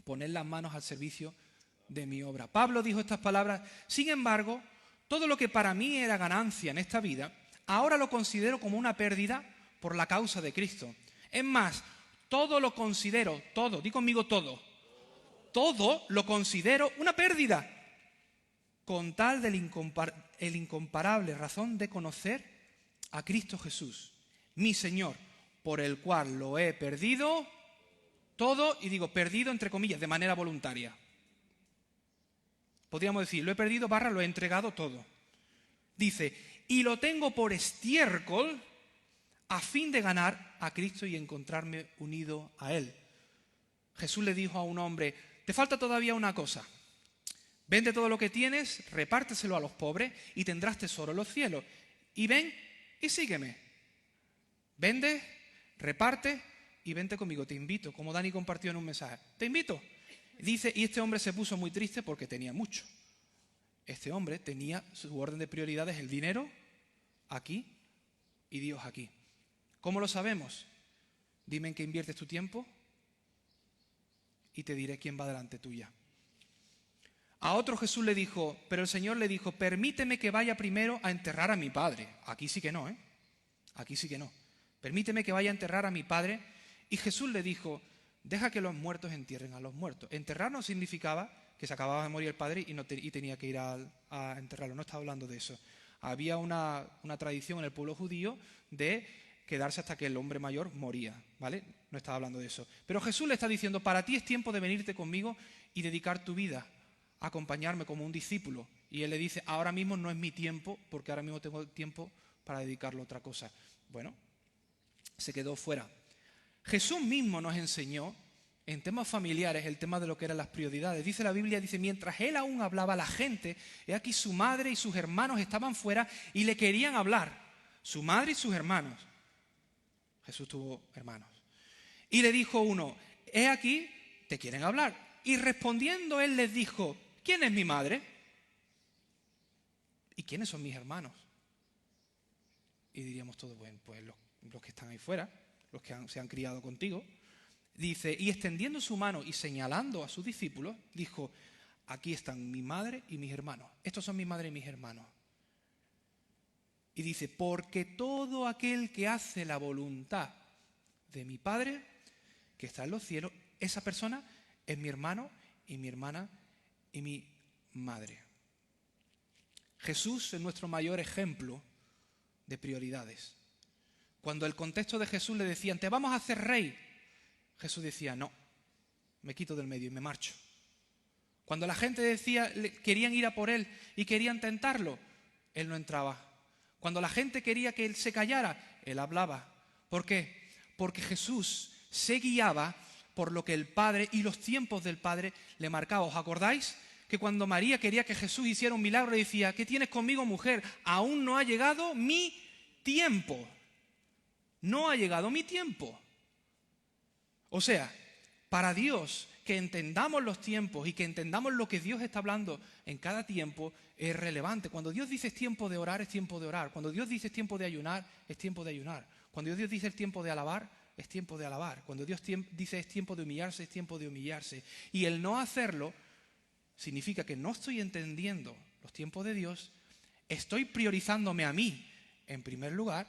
poned las manos al servicio de mi obra. Pablo dijo estas palabras: sin embargo, todo lo que para mí era ganancia en esta vida, ahora lo considero como una pérdida por la causa de Cristo. Es más, todo lo considero, todo, di conmigo todo lo considero una pérdida, con tal del incomparable razón de conocer a Cristo Jesús, mi Señor, por el cual lo he perdido todo, y digo perdido entre comillas, de manera voluntaria. Podríamos decir, lo he perdido / lo he entregado todo. Dice, y lo tengo por estiércol a fin de ganar a Cristo y encontrarme unido a Él. Jesús le dijo a un hombre, te falta todavía una cosa. Vende todo lo que tienes, repárteselo a los pobres y tendrás tesoro en los cielos. Y ven y sígueme. Vende, reparte y vente conmigo. Te invito, como Dani compartió en un mensaje. Te invito. Dice, y este hombre se puso muy triste porque tenía mucho. Este hombre tenía su orden de prioridades, el dinero aquí y Dios aquí. ¿Cómo lo sabemos? Dime en qué inviertes tu tiempo y te diré quién va delante tuya. A otro Jesús le dijo, pero el Señor le dijo, permíteme que vaya primero a enterrar a mi padre. Aquí sí que no, Aquí sí que no. Permíteme que vaya a enterrar a mi padre. Y Jesús le dijo, deja que los muertos entierren a los muertos. Enterrar no significaba que se acababa de morir el padre y tenía que ir a enterrarlo. No estaba hablando de eso. Había una tradición en el pueblo judío de quedarse hasta que el hombre mayor moría, ¿vale? No estaba hablando de eso. Pero Jesús le está diciendo, para ti es tiempo de venirte conmigo y dedicar tu vida a acompañarme como un discípulo. Y él le dice, ahora mismo no es mi tiempo, porque ahora mismo tengo tiempo para dedicarlo a otra cosa. Bueno, se quedó fuera. Jesús mismo nos enseñó en temas familiares el tema de lo que eran las prioridades. Dice la Biblia, dice, mientras él aún hablaba, la gente, he aquí su madre y sus hermanos estaban fuera y le querían hablar. Su madre y sus hermanos. Jesús tuvo hermanos. Y le dijo uno, he aquí, te quieren hablar. Y respondiendo él les dijo, ¿quién es mi madre? ¿Y quiénes son mis hermanos? Y diríamos todos, bueno, pues los que están ahí fuera, los que se han criado contigo. Dice, y extendiendo su mano y señalando a sus discípulos, dijo, aquí están mi madre y mis hermanos. Estos son mi madre y mis hermanos. Y dice, porque todo aquel que hace la voluntad de mi Padre, que está en los cielos, esa persona es mi hermano y mi hermana y mi madre. Jesús es nuestro mayor ejemplo de prioridades. Cuando el contexto de Jesús le decían, te vamos a hacer rey, Jesús decía, no, me quito del medio y me marcho. Cuando la gente decía, querían ir a por él y querían tentarlo, él no entraba. Cuando la gente quería que él se callara, él hablaba. ¿Por qué? Porque Jesús se guiaba por lo que el Padre y los tiempos del Padre le marcaban. ¿Os acordáis? Que cuando María quería que Jesús hiciera un milagro, le decía, ¿qué tienes conmigo, mujer? Aún no ha llegado mi tiempo. No ha llegado mi tiempo. O sea, para Dios, que entendamos los tiempos y que entendamos lo que Dios está hablando en cada tiempo es relevante. Cuando Dios dice es tiempo de orar, es tiempo de orar. Cuando Dios dice es tiempo de ayunar, es tiempo de ayunar. Cuando Dios dice es tiempo de alabar, es tiempo de alabar. Cuando Dios dice es tiempo de humillarse, es tiempo de humillarse. Y el no hacerlo significa que no estoy entendiendo los tiempos de Dios, estoy priorizándome a mí en primer lugar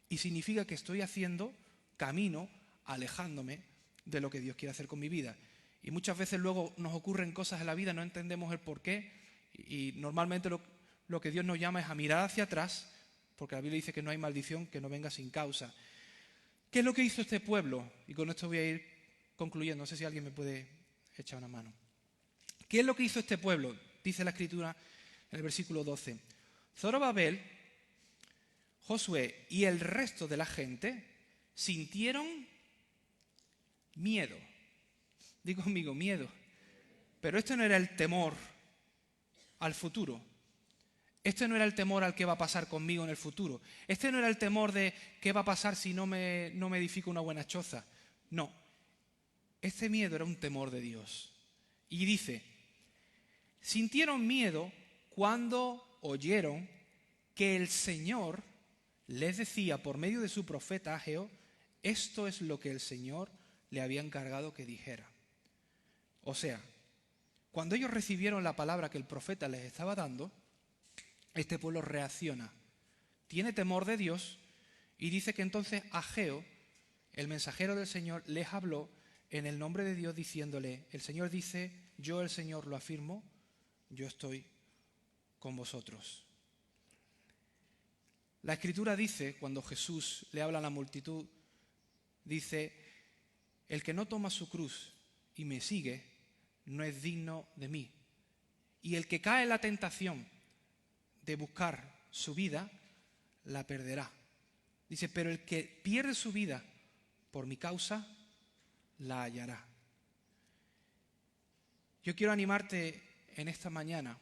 y significa que estoy haciendo camino alejándome de lo que Dios quiere hacer con mi vida. Y muchas veces luego nos ocurren cosas en la vida, no entendemos el porqué y normalmente lo que Dios nos llama es a mirar hacia atrás, porque la Biblia dice que no hay maldición que no venga sin causa. ¿Qué es lo que hizo este pueblo? Y con esto voy a ir concluyendo, no sé si alguien me puede echar una mano. ¿Qué es lo que hizo este pueblo? Dice la Escritura en el versículo 12. Zorobabel, Josué y el resto de la gente sintieron miedo. Digo conmigo, miedo. Pero esto no era el temor al futuro. Este no era el temor al que va a pasar conmigo en el futuro. Este no era el temor de qué va a pasar si no me edifico una buena choza. No. Este miedo era un temor de Dios. Y dice, sintieron miedo cuando oyeron que el Señor les decía por medio de su profeta Ageo, esto es lo que el Señor le había encargado que dijera. O sea, cuando ellos recibieron la palabra que el profeta les estaba dando, este pueblo reacciona, tiene temor de Dios y dice que entonces Ageo, el mensajero del Señor, les habló en el nombre de Dios diciéndole, el Señor dice, yo el Señor lo afirmo, yo estoy con vosotros. La Escritura dice, cuando Jesús le habla a la multitud, dice, el que no toma su cruz y me sigue, no es digno de mí. Y el que cae en la tentación de buscar su vida, la perderá. Dice, pero el que pierde su vida por mi causa, la hallará. Yo quiero animarte en esta mañana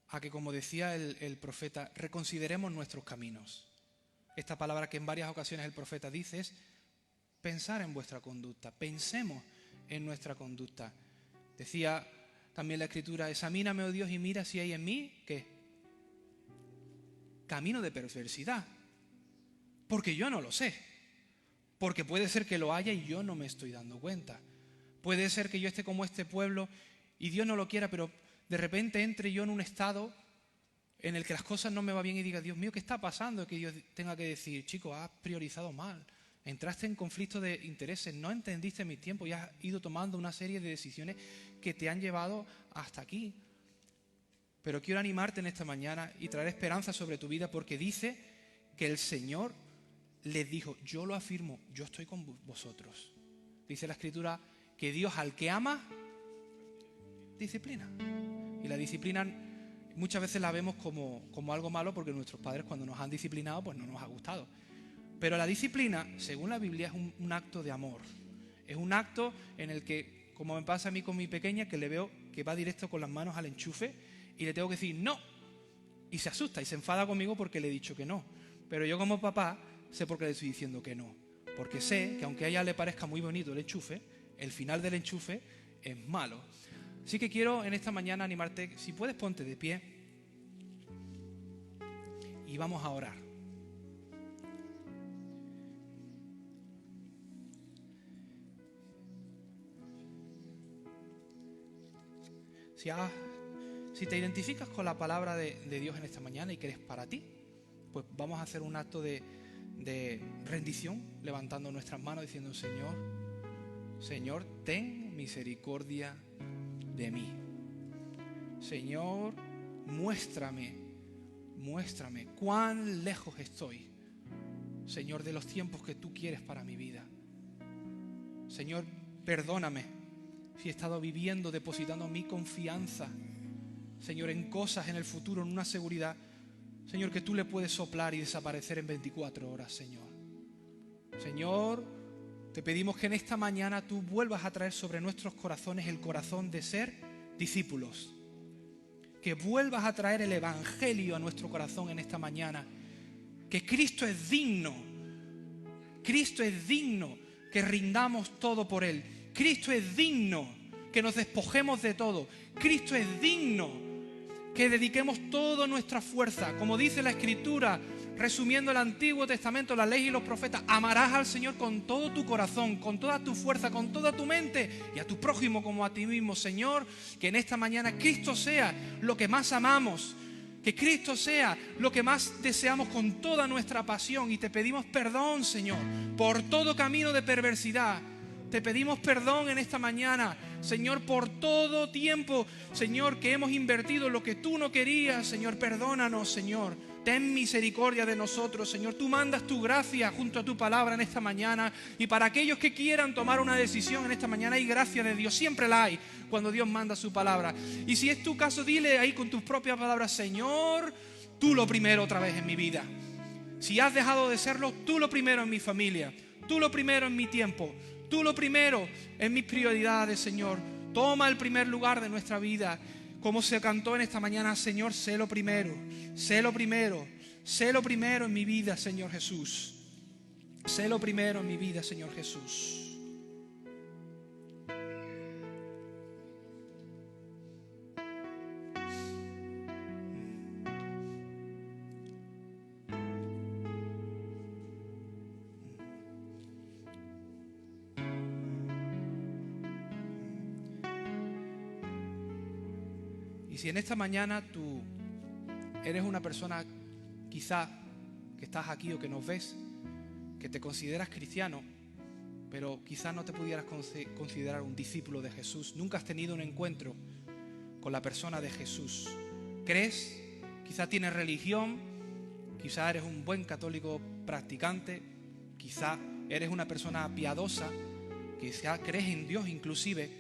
a que, como decía el profeta, reconsideremos nuestros caminos. Esta palabra que en varias ocasiones el profeta dice es pensar en vuestra conducta, pensemos en nuestra conducta. Decía también la Escritura, examíname, oh Dios, y mira si hay en mí, ¿qué? Camino de perversidad. Porque yo no lo sé. Porque puede ser que lo haya y yo no me estoy dando cuenta. Puede ser que yo esté como este pueblo y Dios no lo quiera, pero de repente entre yo en un estado en el que las cosas no me van bien y diga, Dios mío, ¿qué está pasando? Que Dios tenga que decir, chico, has priorizado mal. Entraste en conflicto de intereses, no entendiste mi tiempo y has ido tomando una serie de decisiones que te han llevado hasta aquí. Pero quiero animarte en esta mañana y traer esperanza sobre tu vida porque dice que el Señor les dijo, yo lo afirmo, yo estoy con vosotros. Dice la Escritura que Dios al que ama, disciplina. Y la disciplina muchas veces la vemos como algo malo porque nuestros padres cuando nos han disciplinado pues no nos ha gustado. Pero la disciplina, según la Biblia, es un acto de amor. Es un acto en el que, como me pasa a mí con mi pequeña, que le veo que va directo con las manos al enchufe y le tengo que decir no. Y se asusta y se enfada conmigo porque le he dicho que no. Pero yo como papá sé por qué le estoy diciendo que no. Porque sé que aunque a ella le parezca muy bonito el enchufe, el final del enchufe es malo. Así que quiero en esta mañana animarte, si puedes ponte de pie y vamos a orar. Si te identificas con la palabra de Dios en esta mañana y que eres para ti, pues vamos a hacer un acto de rendición, levantando nuestras manos, diciendo, Señor, ten misericordia de mí. Señor, muéstrame cuán lejos estoy, Señor, de los tiempos que tú quieres para mi vida. Señor, perdóname si he estado viviendo, depositando mi confianza, Señor, en cosas en el futuro, en una seguridad, Señor, que tú le puedes soplar y desaparecer en 24 horas, Señor. Señor, te pedimos que en esta mañana tú vuelvas a traer sobre nuestros corazones el corazón de ser discípulos. Que vuelvas a traer el Evangelio a nuestro corazón en esta mañana. Que Cristo es digno. Cristo es digno que rindamos todo por Él. Cristo es digno que nos despojemos de todo. Cristo es digno que dediquemos toda nuestra fuerza. Como dice la Escritura, resumiendo el Antiguo Testamento, la ley y los profetas, amarás al Señor con todo tu corazón, con toda tu fuerza, con toda tu mente y a tu prójimo como a ti mismo. Señor, que en esta mañana Cristo sea lo que más amamos, que Cristo sea lo que más deseamos con toda nuestra pasión, y te pedimos perdón, Señor, por todo camino de perversidad. Te pedimos perdón en esta mañana, Señor, por todo tiempo, Señor, que hemos invertido en lo que tú no querías. Señor, perdónanos, Señor. Ten misericordia de nosotros, Señor. Tú mandas tu gracia junto a tu palabra en esta mañana. Y para aquellos que quieran tomar una decisión en esta mañana, hay gracia de Dios. Siempre la hay cuando Dios manda su palabra. Y si es tu caso, dile ahí con tus propias palabras, Señor, tú lo primero otra vez en mi vida. Si has dejado de serlo, tú lo primero en mi familia. Tú lo primero en mi tiempo. Tú lo primero en mis prioridades, Señor. Toma el primer lugar de nuestra vida. como se cantó en esta mañana, Señor, sé lo primero, sé lo primero, sé lo primero en mi vida, Señor Jesús. Sé lo primero en mi vida, Señor Jesús. Y si en esta mañana tú eres una persona quizá que estás aquí o que nos ves, que te consideras cristiano, pero quizá no te pudieras considerar un discípulo de Jesús, nunca has tenido un encuentro con la persona de Jesús, crees, quizá tienes religión, quizá eres un buen católico practicante, quizá eres una persona piadosa, quizá crees en Dios inclusive,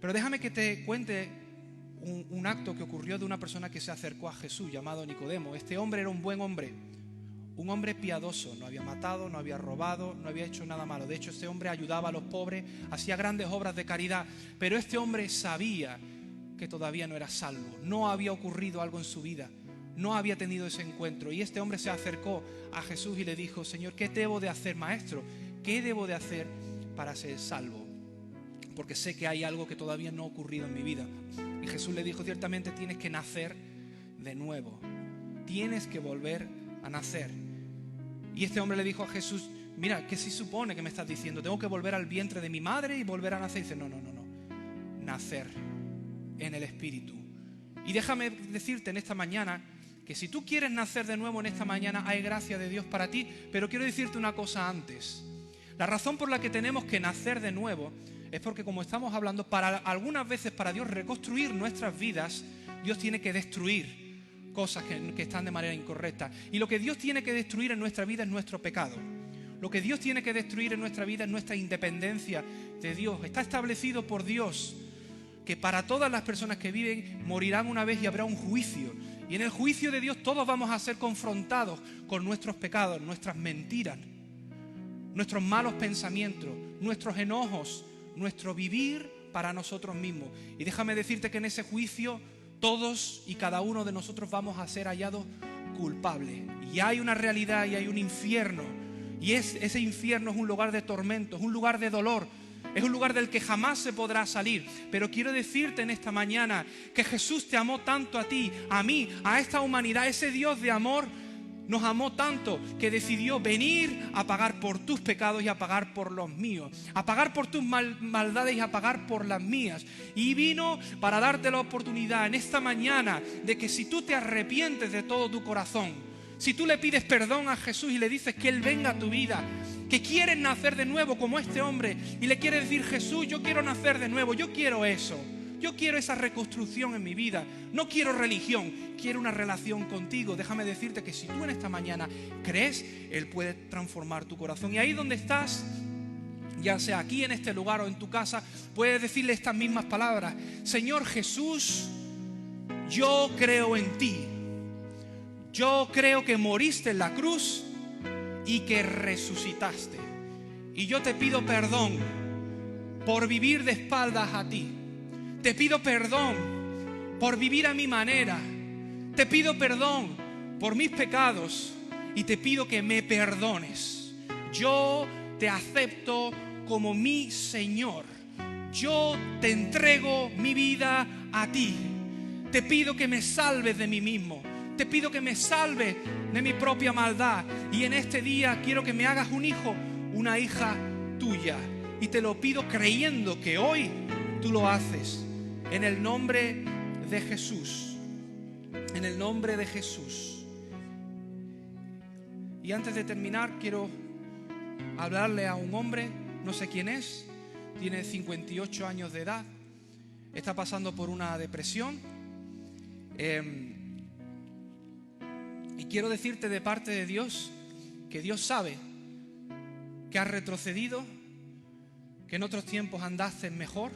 pero déjame que te cuente un acto que ocurrió de una persona que se acercó a Jesús llamado Nicodemo. Este hombre era un buen hombre, un hombre piadoso, no había matado, no había robado, no había hecho nada malo. De hecho, este hombre ayudaba a los pobres, hacía grandes obras de caridad, pero este hombre sabía que todavía no era salvo, no había ocurrido algo en su vida, no había tenido ese encuentro. Y este hombre se acercó a Jesús y le dijo: Señor, ¿qué debo de hacer, maestro? ¿Qué debo de hacer para ser salvo? Porque sé que hay algo que todavía no ha ocurrido en mi vida. Y Jesús le dijo: ciertamente tienes que nacer de nuevo, tienes que volver a nacer. Y este hombre le dijo a Jesús: mira, ¿qué se supone que me estás diciendo? ¿Tengo que volver al vientre de mi madre y volver a nacer? Y dice: no, nacer en el Espíritu. Y déjame decirte en esta mañana que si tú quieres nacer de nuevo en esta mañana, hay gracia de Dios para ti. Pero quiero decirte una cosa antes. La razón por la que tenemos que nacer de nuevo es porque, como estamos hablando, algunas veces para Dios reconstruir nuestras vidas, Dios tiene que destruir cosas que están de manera incorrecta. Y lo que Dios tiene que destruir en nuestra vida es nuestro pecado. Lo que Dios tiene que destruir en nuestra vida es nuestra independencia de Dios. Está establecido por Dios que para todas las personas que viven morirán una vez y habrá un juicio. Y en el juicio de Dios todos vamos a ser confrontados con nuestros pecados, nuestras mentiras, nuestros malos pensamientos, nuestros enojos, nuestro vivir para nosotros mismos. Y déjame decirte que en ese juicio todos y cada uno de nosotros vamos a ser hallados culpables. Y hay una realidad y hay un infierno. Y ese infierno es un lugar de tormento, es un lugar de dolor, es un lugar del que jamás se podrá salir. Pero quiero decirte en esta mañana que Jesús te amó tanto a ti, a mí, a esta humanidad. Ese Dios de amor nos amó tanto que decidió venir a pagar por tus pecados y a pagar por los míos, a pagar por tus maldades y a pagar por las mías. Y vino para darte la oportunidad en esta mañana de que si tú te arrepientes de todo tu corazón, si tú le pides perdón a Jesús y le dices que Él venga a tu vida, que quieres nacer de nuevo como este hombre y le quieres decir: Jesús, yo quiero nacer de nuevo, yo quiero eso. Yo quiero esa reconstrucción en mi vida. No quiero religión, quiero una relación contigo. Déjame decirte que si tú en esta mañana crees, Él puede transformar tu corazón. Y ahí donde estás, ya sea aquí en este lugar o en tu casa, puedes decirle estas mismas palabras: Señor Jesús, yo creo en ti. Yo creo que moriste en la cruz y que resucitaste. Y yo te pido perdón por vivir de espaldas a ti. Te pido perdón por vivir a mi manera. Te pido perdón por mis pecados y te pido que me perdones. Yo te acepto como mi Señor. Yo te entrego mi vida a ti. Te pido que me salves de mí mismo. Te pido que me salves de mi propia maldad. Y en este día quiero que me hagas un hijo, una hija tuya. Y te lo pido creyendo que hoy tú lo haces. En el nombre de Jesús. En el nombre de Jesús. Y antes de terminar, quiero hablarle a un hombre, no sé quién es, tiene 58 años de edad, está pasando por una depresión. Y quiero decirte de parte de Dios que Dios sabe que has retrocedido, que en otros tiempos andaste mejor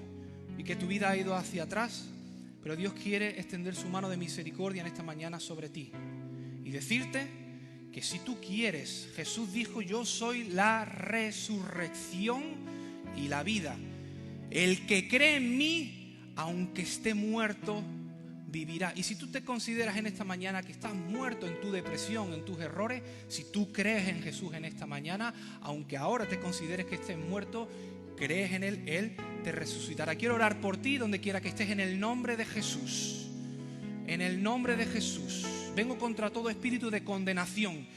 y que tu vida ha ido hacia atrás, pero Dios quiere extender su mano de misericordia en esta mañana sobre ti y decirte que si tú quieres, Jesús dijo: yo soy la resurrección y la vida. El que cree en mí, aunque esté muerto, vivirá. Y si tú te consideras en esta mañana que estás muerto en tu depresión, en tus errores, si tú crees en Jesús en esta mañana, aunque ahora te consideres que estés muerto, crees en Él, Él te resucitará. Quiero orar por ti donde quiera que estés, en el nombre de Jesús. En el nombre de Jesús. Vengo contra todo espíritu de condenación.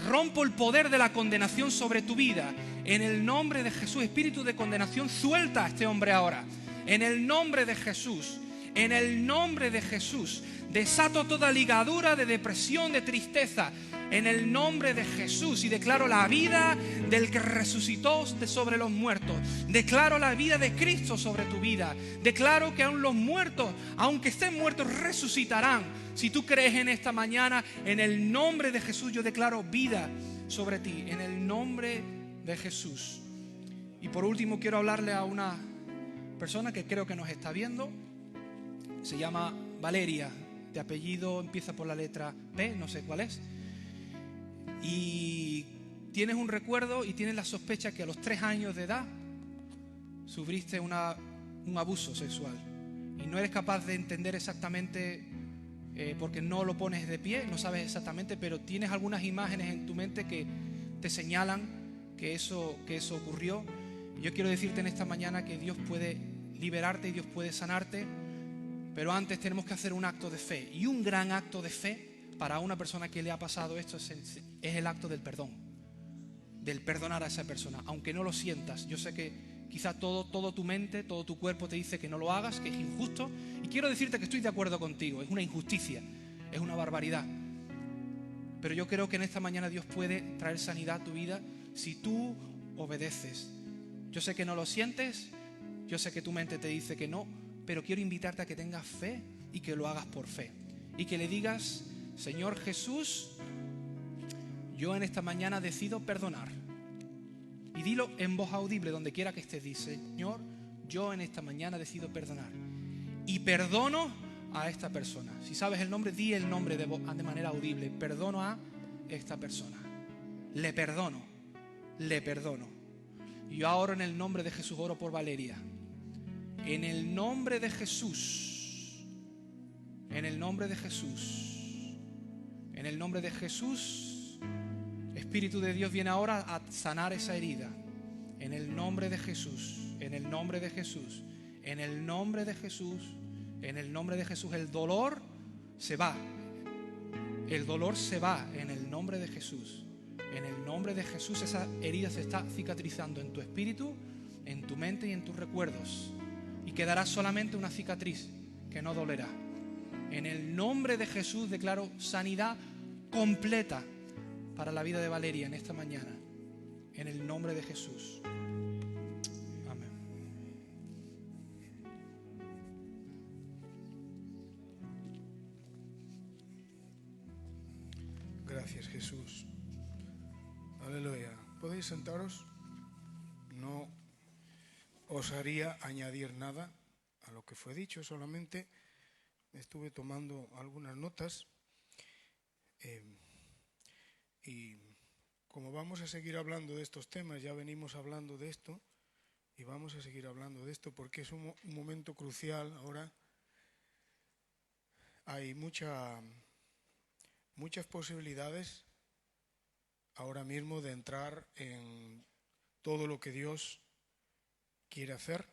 Rompo el poder de la condenación sobre tu vida. En el nombre de Jesús, espíritu de condenación, suelta a este hombre ahora. En el nombre de Jesús. En el nombre de Jesús. Desato toda ligadura de depresión, de tristeza. En el nombre de Jesús. Y declaro la vida del que resucitó de sobre los muertos. Declaro la vida de Cristo sobre tu vida. Declaro que aún los muertos, aunque estén muertos, resucitarán. Si tú crees en esta mañana, en el nombre de Jesús, yo declaro vida sobre ti. En el nombre de Jesús. Y por último, quiero hablarle a una persona que creo que nos está viendo. Se llama Valeria. De apellido empieza por la letra P, no sé cuál es. Y tienes un recuerdo y tienes la sospecha que a los 3 años de edad sufriste un abuso sexual. Y no eres capaz de entender exactamente porque no lo pones de pie, no sabes exactamente, pero tienes algunas imágenes en tu mente que te señalan que eso ocurrió. Y yo quiero decirte en esta mañana que Dios puede liberarte y Dios puede sanarte, pero antes tenemos que hacer un acto de fe. Y un gran acto de fe para una persona que le ha pasado esto es el acto del perdón, del perdonar a esa persona, aunque no lo sientas. Yo sé que quizá todo tu mente, todo tu cuerpo te dice que no lo hagas, que es injusto, y quiero decirte que estoy de acuerdo contigo. Es una injusticia, es una barbaridad, pero yo creo que en esta mañana Dios puede traer sanidad a tu vida si tú obedeces. Yo sé que no lo sientes, yo sé que tu mente te dice que no, pero quiero invitarte a que tengas fe y que lo hagas por fe y que le digas: Señor Jesús, yo en esta mañana decido perdonar. Y dilo en voz audible donde quiera que estés. Dice: Señor, yo en esta mañana decido perdonar. Y perdono a esta persona. Si sabes el nombre, di el nombre de manera audible. Perdono a esta persona. Le perdono. Le perdono. Y yo ahora en el nombre de Jesús oro por Valeria. En el nombre de Jesús. En el nombre de Jesús. En el nombre de Jesús, Espíritu de Dios viene ahora a sanar esa herida. En el nombre de Jesús, en el nombre de Jesús, en el nombre de Jesús, en el nombre de Jesús. El dolor se va. El dolor se va en el nombre de Jesús. En el nombre de Jesús esa herida se está cicatrizando en tu espíritu, en tu mente y en tus recuerdos. Y quedará solamente una cicatriz que no dolerá. En el nombre de Jesús declaro sanidad completa para la vida de Valeria en esta mañana. En el nombre de Jesús. Amén. Gracias, Jesús. Aleluya. ¿Podéis sentaros? No os haría añadir nada a lo que fue dicho, solamente estuve tomando algunas notas y como vamos a seguir hablando de estos temas, ya venimos hablando de esto y vamos a seguir hablando de esto porque es un momento crucial. Ahora hay muchas posibilidades ahora mismo de entrar en todo lo que Dios quiere hacer.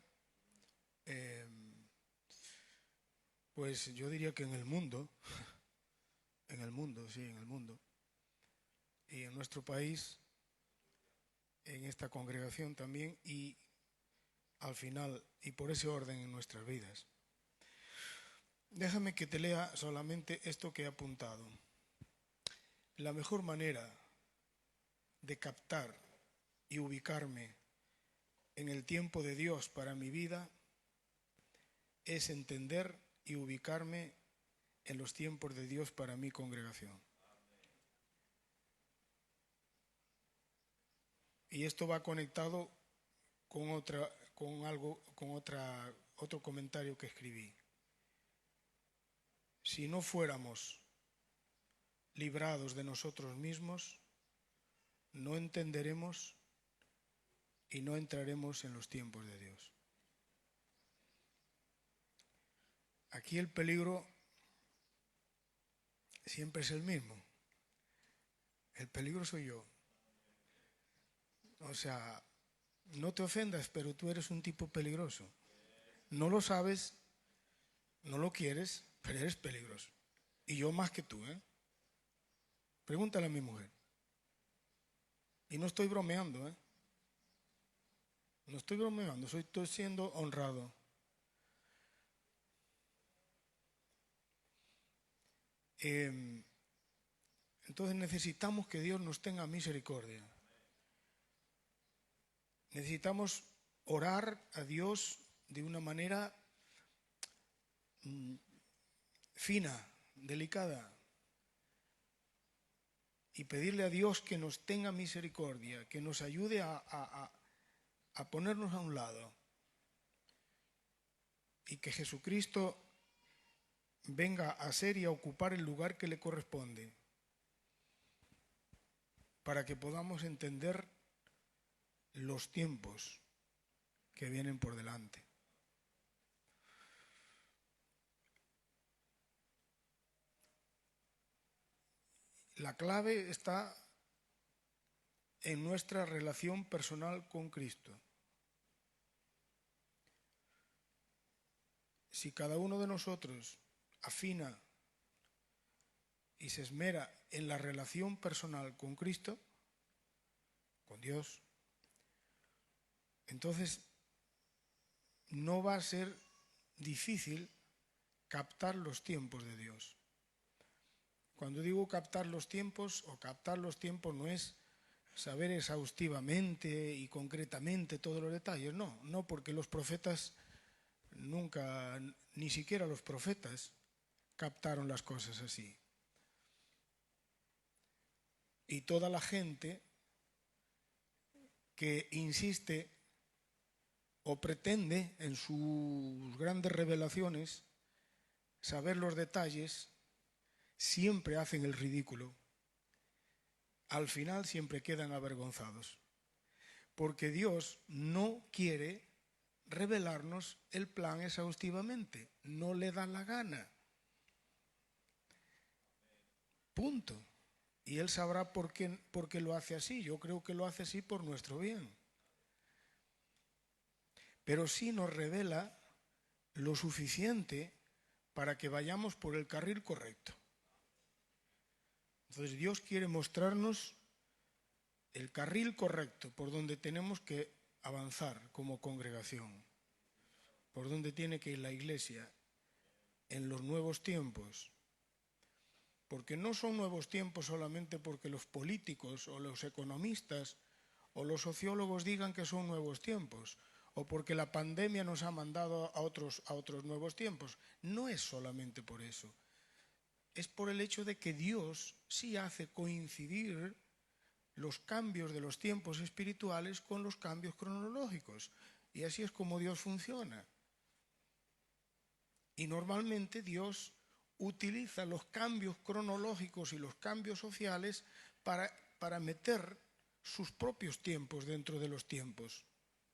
Pues yo diría que en el mundo, y en nuestro país, en esta congregación también, y al final, y por ese orden en nuestras vidas. Déjame que te lea solamente esto que he apuntado. La mejor manera de captar y ubicarme en el tiempo de Dios para mi vida es entender y ubicarme en los tiempos de Dios para mi congregación. Y esto va conectado con otro comentario que escribí. Si no fuéramos librados de nosotros mismos, no entenderemos y no entraremos en los tiempos de Dios. Aquí el peligro siempre es el mismo. El peligro soy yo. O sea, no te ofendas, pero tú eres un tipo peligroso. No lo sabes, no lo quieres, pero eres peligroso. Y yo más que tú, ¿eh? Pregúntale a mi mujer. Y no estoy bromeando, ¿eh? No estoy bromeando, estoy siendo honrado. Entonces necesitamos que Dios nos tenga misericordia. Necesitamos orar a Dios de una manera fina, delicada, y pedirle a Dios que nos tenga misericordia, que nos ayude a ponernos a un lado, y que Jesucristo venga a ser y a ocupar el lugar que le corresponde, para que podamos entender los tiempos que vienen por delante. La clave está en nuestra relación personal con Cristo. Si cada uno de nosotros afina y se esmera en la relación personal con Cristo, con Dios, entonces no va a ser difícil captar los tiempos de Dios. Cuando digo captar los tiempos, no es saber exhaustivamente y concretamente todos los detalles, no, porque los profetas nunca, ni siquiera los profetas, captaron las cosas así. Y toda la gente que insiste o pretende en sus grandes revelaciones saber los detalles, siempre hacen el ridículo. Al final siempre quedan avergonzados, porque Dios no quiere revelarnos el plan exhaustivamente, no le da la gana. Punto. Y Él sabrá por qué lo hace así. Yo creo que lo hace así por nuestro bien. Pero sí nos revela lo suficiente para que vayamos por el carril correcto. Entonces Dios quiere mostrarnos el carril correcto por donde tenemos que avanzar como congregación, por donde tiene que ir la Iglesia en los nuevos tiempos. Porque no son nuevos tiempos solamente porque los políticos o los economistas o los sociólogos digan que son nuevos tiempos, o porque la pandemia nos ha mandado a otros nuevos tiempos. No es solamente por eso. Es por el hecho de que Dios sí hace coincidir los cambios de los tiempos espirituales con los cambios cronológicos. Y así es como Dios funciona. Y normalmente Dios utiliza los cambios cronológicos y los cambios sociales para meter sus propios tiempos dentro de los tiempos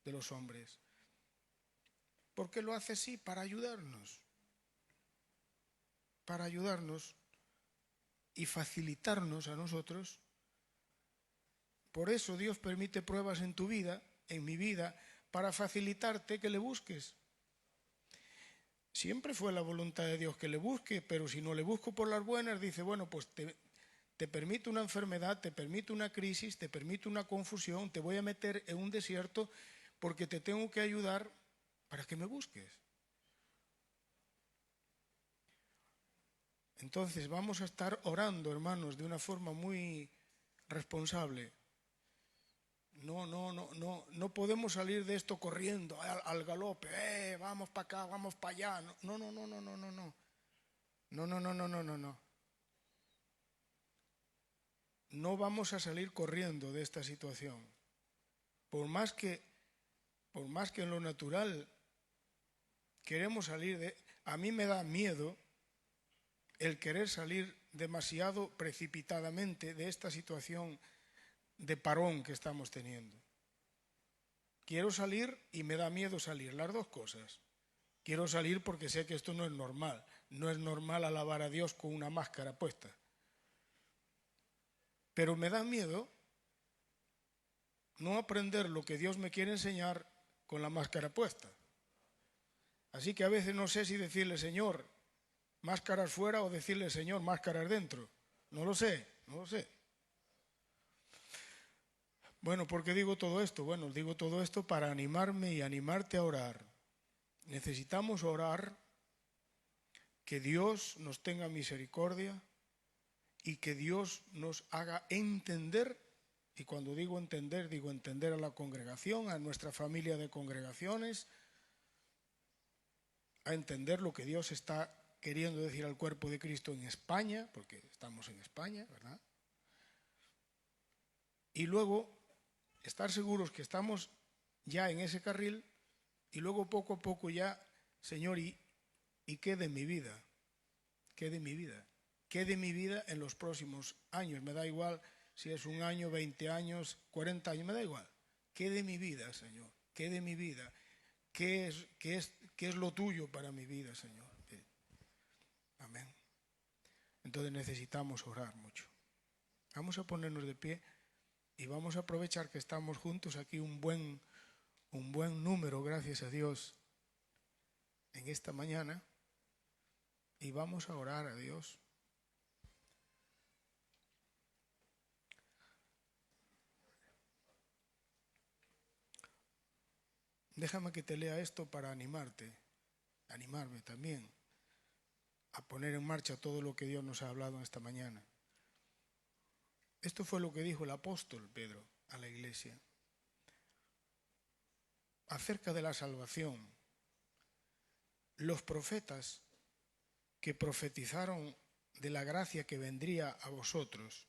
de los hombres. ¿Por qué lo hace así? Para ayudarnos y facilitarnos a nosotros. Por eso Dios permite pruebas en tu vida, en mi vida, para facilitarte que le busques. Siempre fue la voluntad de Dios que le busque, pero si no le busco por las buenas, dice, bueno, pues te permito una enfermedad, te permito una crisis, te permito una confusión, te voy a meter en un desierto porque te tengo que ayudar para que me busques. Entonces vamos a estar orando, hermanos, de una forma muy responsable. No podemos salir de esto corriendo al galope, vamos para acá, vamos para allá. No. No vamos a salir corriendo de esta situación. Por más que en lo natural queremos salir a mí me da miedo el querer salir demasiado precipitadamente de esta situación de parón que estamos teniendo. Quiero salir y me da miedo salir, las dos cosas. Quiero salir porque sé que esto no es normal. No es normal alabar a Dios con una máscara puesta. Pero me da miedo no aprender lo que Dios me quiere enseñar con la máscara puesta. Así que a veces no sé si decirle, Señor, máscaras fuera, o decirle, Señor, máscaras dentro. No lo sé. Bueno, ¿por qué digo todo esto? Bueno, digo todo esto para animarme y animarte a orar. Necesitamos orar, que Dios nos tenga misericordia y que Dios nos haga entender, y cuando digo entender a la congregación, a nuestra familia de congregaciones, a entender lo que Dios está queriendo decir al cuerpo de Cristo en España, porque estamos en España, ¿verdad? Y luego estar seguros que estamos ya en ese carril, y luego poco a poco ya, Señor, ¿y qué de mi vida? ¿Qué de mi vida? ¿Qué de mi vida en los próximos años? Me da igual si es 1 año, 20 años, 40 años, me da igual. ¿Qué de mi vida, Señor? ¿Qué de mi vida? ¿Qué es lo tuyo para mi vida, Señor? Amén. Entonces necesitamos orar mucho. Vamos a ponernos de pie y vamos a aprovechar que estamos juntos aquí un buen número, gracias a Dios, en esta mañana, y vamos a orar a Dios. Déjame que te lea esto para animarme también a poner en marcha todo lo que Dios nos ha hablado esta mañana. Esto fue lo que dijo el apóstol Pedro a la iglesia acerca de la salvación. Los profetas que profetizaron de la gracia que vendría a vosotros,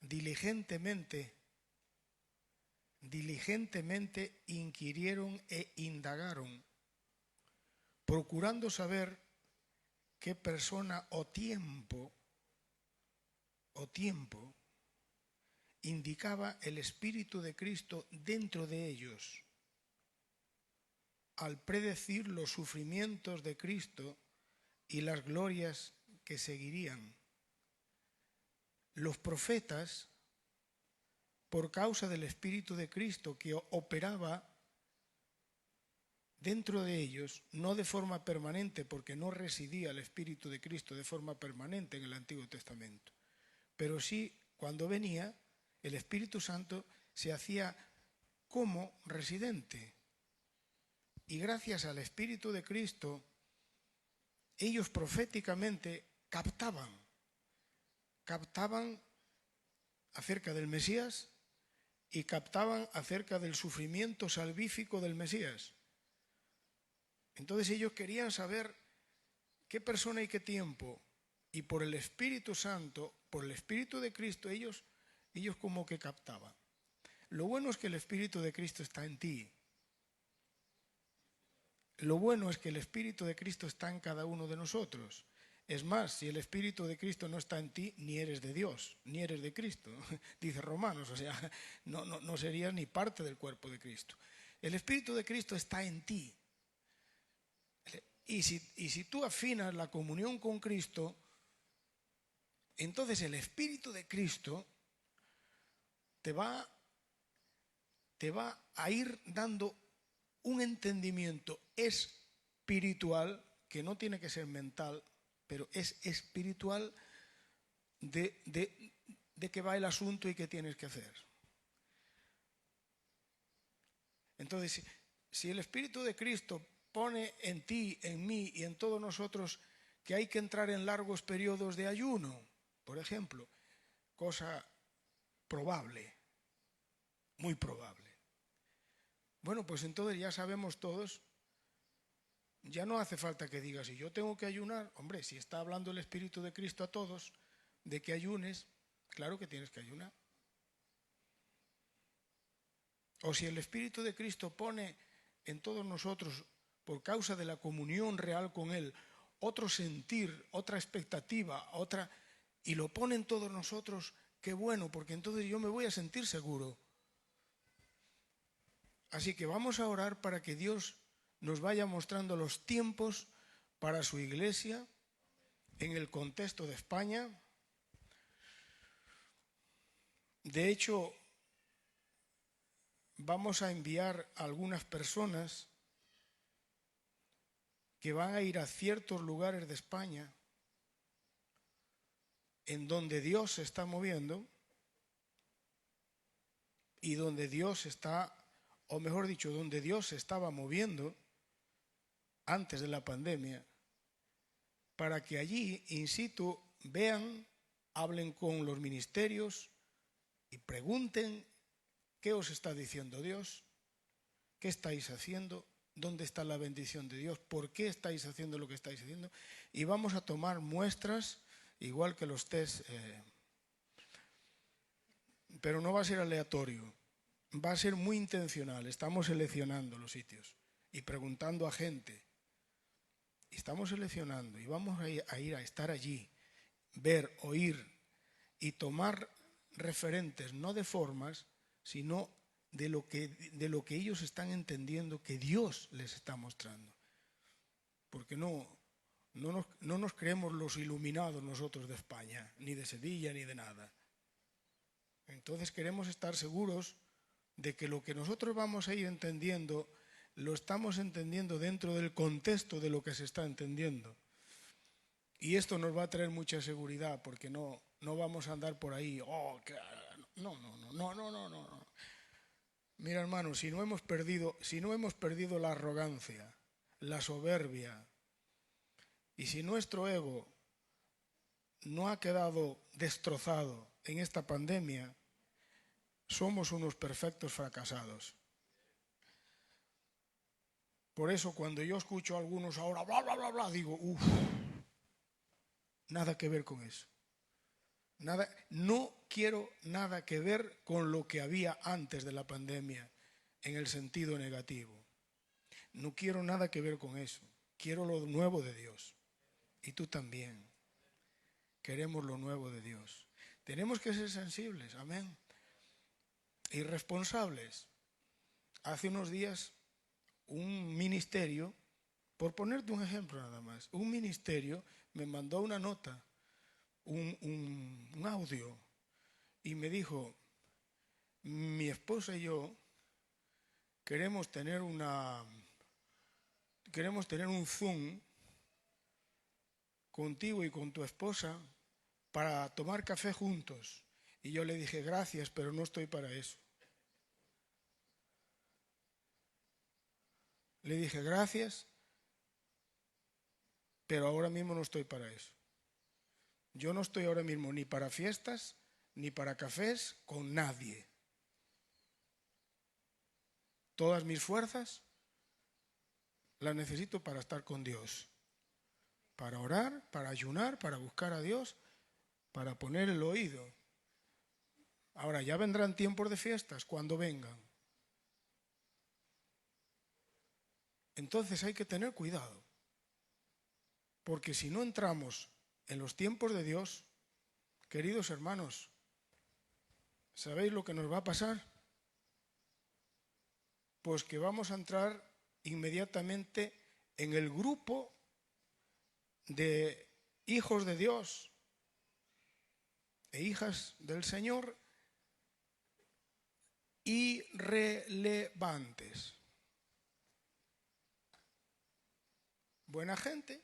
diligentemente inquirieron e indagaron, procurando saber qué persona o tiempo indicaba el Espíritu de Cristo dentro de ellos, al predecir los sufrimientos de Cristo y las glorias que seguirían. Los profetas, por causa del Espíritu de Cristo que operaba dentro de ellos, no de forma permanente, porque no residía el Espíritu de Cristo de forma permanente en el Antiguo Testamento, pero sí, cuando venía, el Espíritu Santo se hacía como residente. Y gracias al Espíritu de Cristo, ellos proféticamente captaban acerca del Mesías y captaban acerca del sufrimiento salvífico del Mesías. Entonces ellos querían saber qué persona y qué tiempo, y por el Espíritu Santo, por el Espíritu de Cristo, ellos como que captaban. Lo bueno es que el Espíritu de Cristo está en ti. Lo bueno es que el Espíritu de Cristo está en cada uno de nosotros. Es más, si el Espíritu de Cristo no está en ti, ni eres de Dios, ni eres de Cristo, dice Romanos, o sea, no serías ni parte del cuerpo de Cristo. El Espíritu de Cristo está en ti. Y si tú afinas la comunión con Cristo, entonces el Espíritu de Cristo te va a ir dando un entendimiento espiritual, que no tiene que ser mental, pero es espiritual, de qué va el asunto y qué tienes que hacer. Entonces, si el Espíritu de Cristo pone en ti, en mí y en todos nosotros que hay que entrar en largos periodos de ayuno, por ejemplo, cosa probable, muy probable. Bueno, pues entonces ya sabemos todos, ya no hace falta que digas, si yo tengo que ayunar, hombre, si está hablando el Espíritu de Cristo a todos de que ayunes, claro que tienes que ayunar. O si el Espíritu de Cristo pone en todos nosotros, por causa de la comunión real con Él, otro sentir, otra expectativa, y lo pone en todos nosotros, qué bueno, porque entonces yo me voy a sentir seguro. Así que vamos a orar para que Dios nos vaya mostrando los tiempos para su iglesia en el contexto de España. De hecho, vamos a enviar a algunas personas que van a ir a ciertos lugares de España en donde Dios se está moviendo y donde Dios está, o mejor dicho, donde Dios se estaba moviendo antes de la pandemia, para que allí, in situ, vean, hablen con los ministerios y pregunten qué os está diciendo Dios, qué estáis haciendo, dónde está la bendición de Dios, por qué estáis haciendo lo que estáis haciendo. Y vamos a tomar muestras, igual que los test, pero no va a ser aleatorio, va a ser muy intencional. Estamos seleccionando los sitios y preguntando a gente. Estamos seleccionando y vamos a ir a estar allí, ver, oír y tomar referentes, no de formas, sino de lo que ellos están entendiendo que Dios les está mostrando. Porque no nos creemos los iluminados nosotros de España, ni de Sevilla, ni de nada. Entonces queremos estar seguros de que lo que nosotros vamos a ir entendiendo, lo estamos entendiendo dentro del contexto de lo que se está entendiendo. Y esto nos va a traer mucha seguridad, porque no vamos a andar por ahí, no. Mira, hermano, si no hemos perdido la arrogancia, la soberbia, y si nuestro ego no ha quedado destrozado en esta pandemia, somos unos perfectos fracasados. Por eso cuando yo escucho a algunos ahora bla, bla, bla, bla, digo, nada que ver con eso. No quiero nada que ver con lo que había antes de la pandemia en el sentido negativo. No quiero nada que ver con eso. Quiero lo nuevo de Dios. Y tú también. Queremos lo nuevo de Dios. Tenemos que ser sensibles, amén. Y responsables. Hace unos días un ministerio, por ponerte un ejemplo nada más, un ministerio me mandó una nota, un audio, y me dijo, mi esposa y yo queremos tener un Zoom contigo y con tu esposa para tomar café juntos. Y yo le dije, gracias, pero no estoy para eso. Le dije, gracias, pero ahora mismo no estoy para eso. Yo no estoy ahora mismo ni para fiestas, ni para cafés con nadie. Todas mis fuerzas las necesito para estar con Dios. Para orar, para ayunar, para buscar a Dios, para poner el oído. Ahora ya vendrán tiempos de fiestas, cuando vengan. Entonces hay que tener cuidado. Porque si no entramos en los tiempos de Dios, queridos hermanos, ¿sabéis lo que nos va a pasar? Pues que vamos a entrar inmediatamente en el grupo de hijos de Dios e hijas del Señor irrelevantes. Buena gente,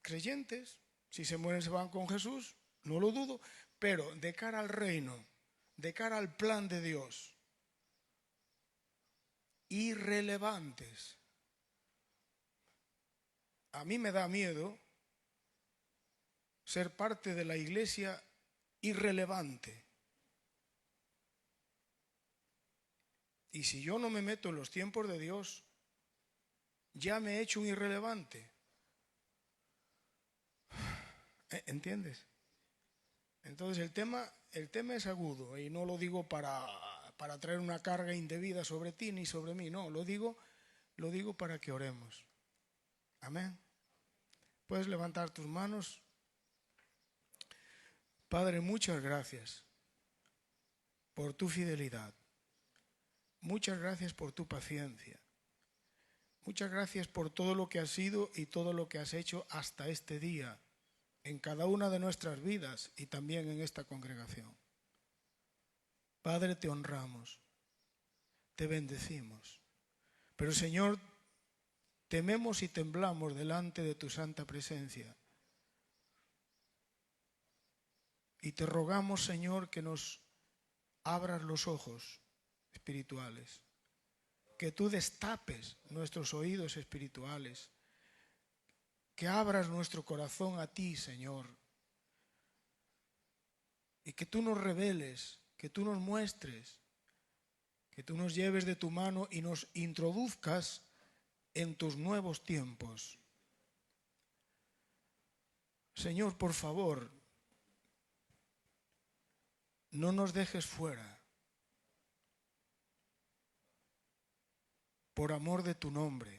creyentes, si se mueren se van con Jesús, no lo dudo, pero de cara al reino, de cara al plan de Dios, irrelevantes. A mí me da miedo ser parte de la iglesia irrelevante. Y si yo no me meto en los tiempos de Dios, ya me he hecho un irrelevante. ¿Entiendes? Entonces el tema es agudo y no lo digo para traer una carga indebida sobre ti ni sobre mí, no, lo digo para que oremos. Amén. Puedes levantar tus manos. Padre, muchas gracias por tu fidelidad. Muchas gracias por tu paciencia. Muchas gracias por todo lo que has sido y todo lo que has hecho hasta este día, en cada una de nuestras vidas y también en esta congregación. Padre, te honramos, te bendecimos. Pero Señor, tememos y temblamos delante de tu santa presencia. Y te rogamos, Señor, que nos abras los ojos espirituales, que tú destapes nuestros oídos espirituales, que abras nuestro corazón a ti, Señor, y que tú nos reveles, que tú nos muestres, que tú nos lleves de tu mano y nos introduzcas en tus nuevos tiempos. Señor, por favor, no nos dejes fuera, por amor de tu nombre.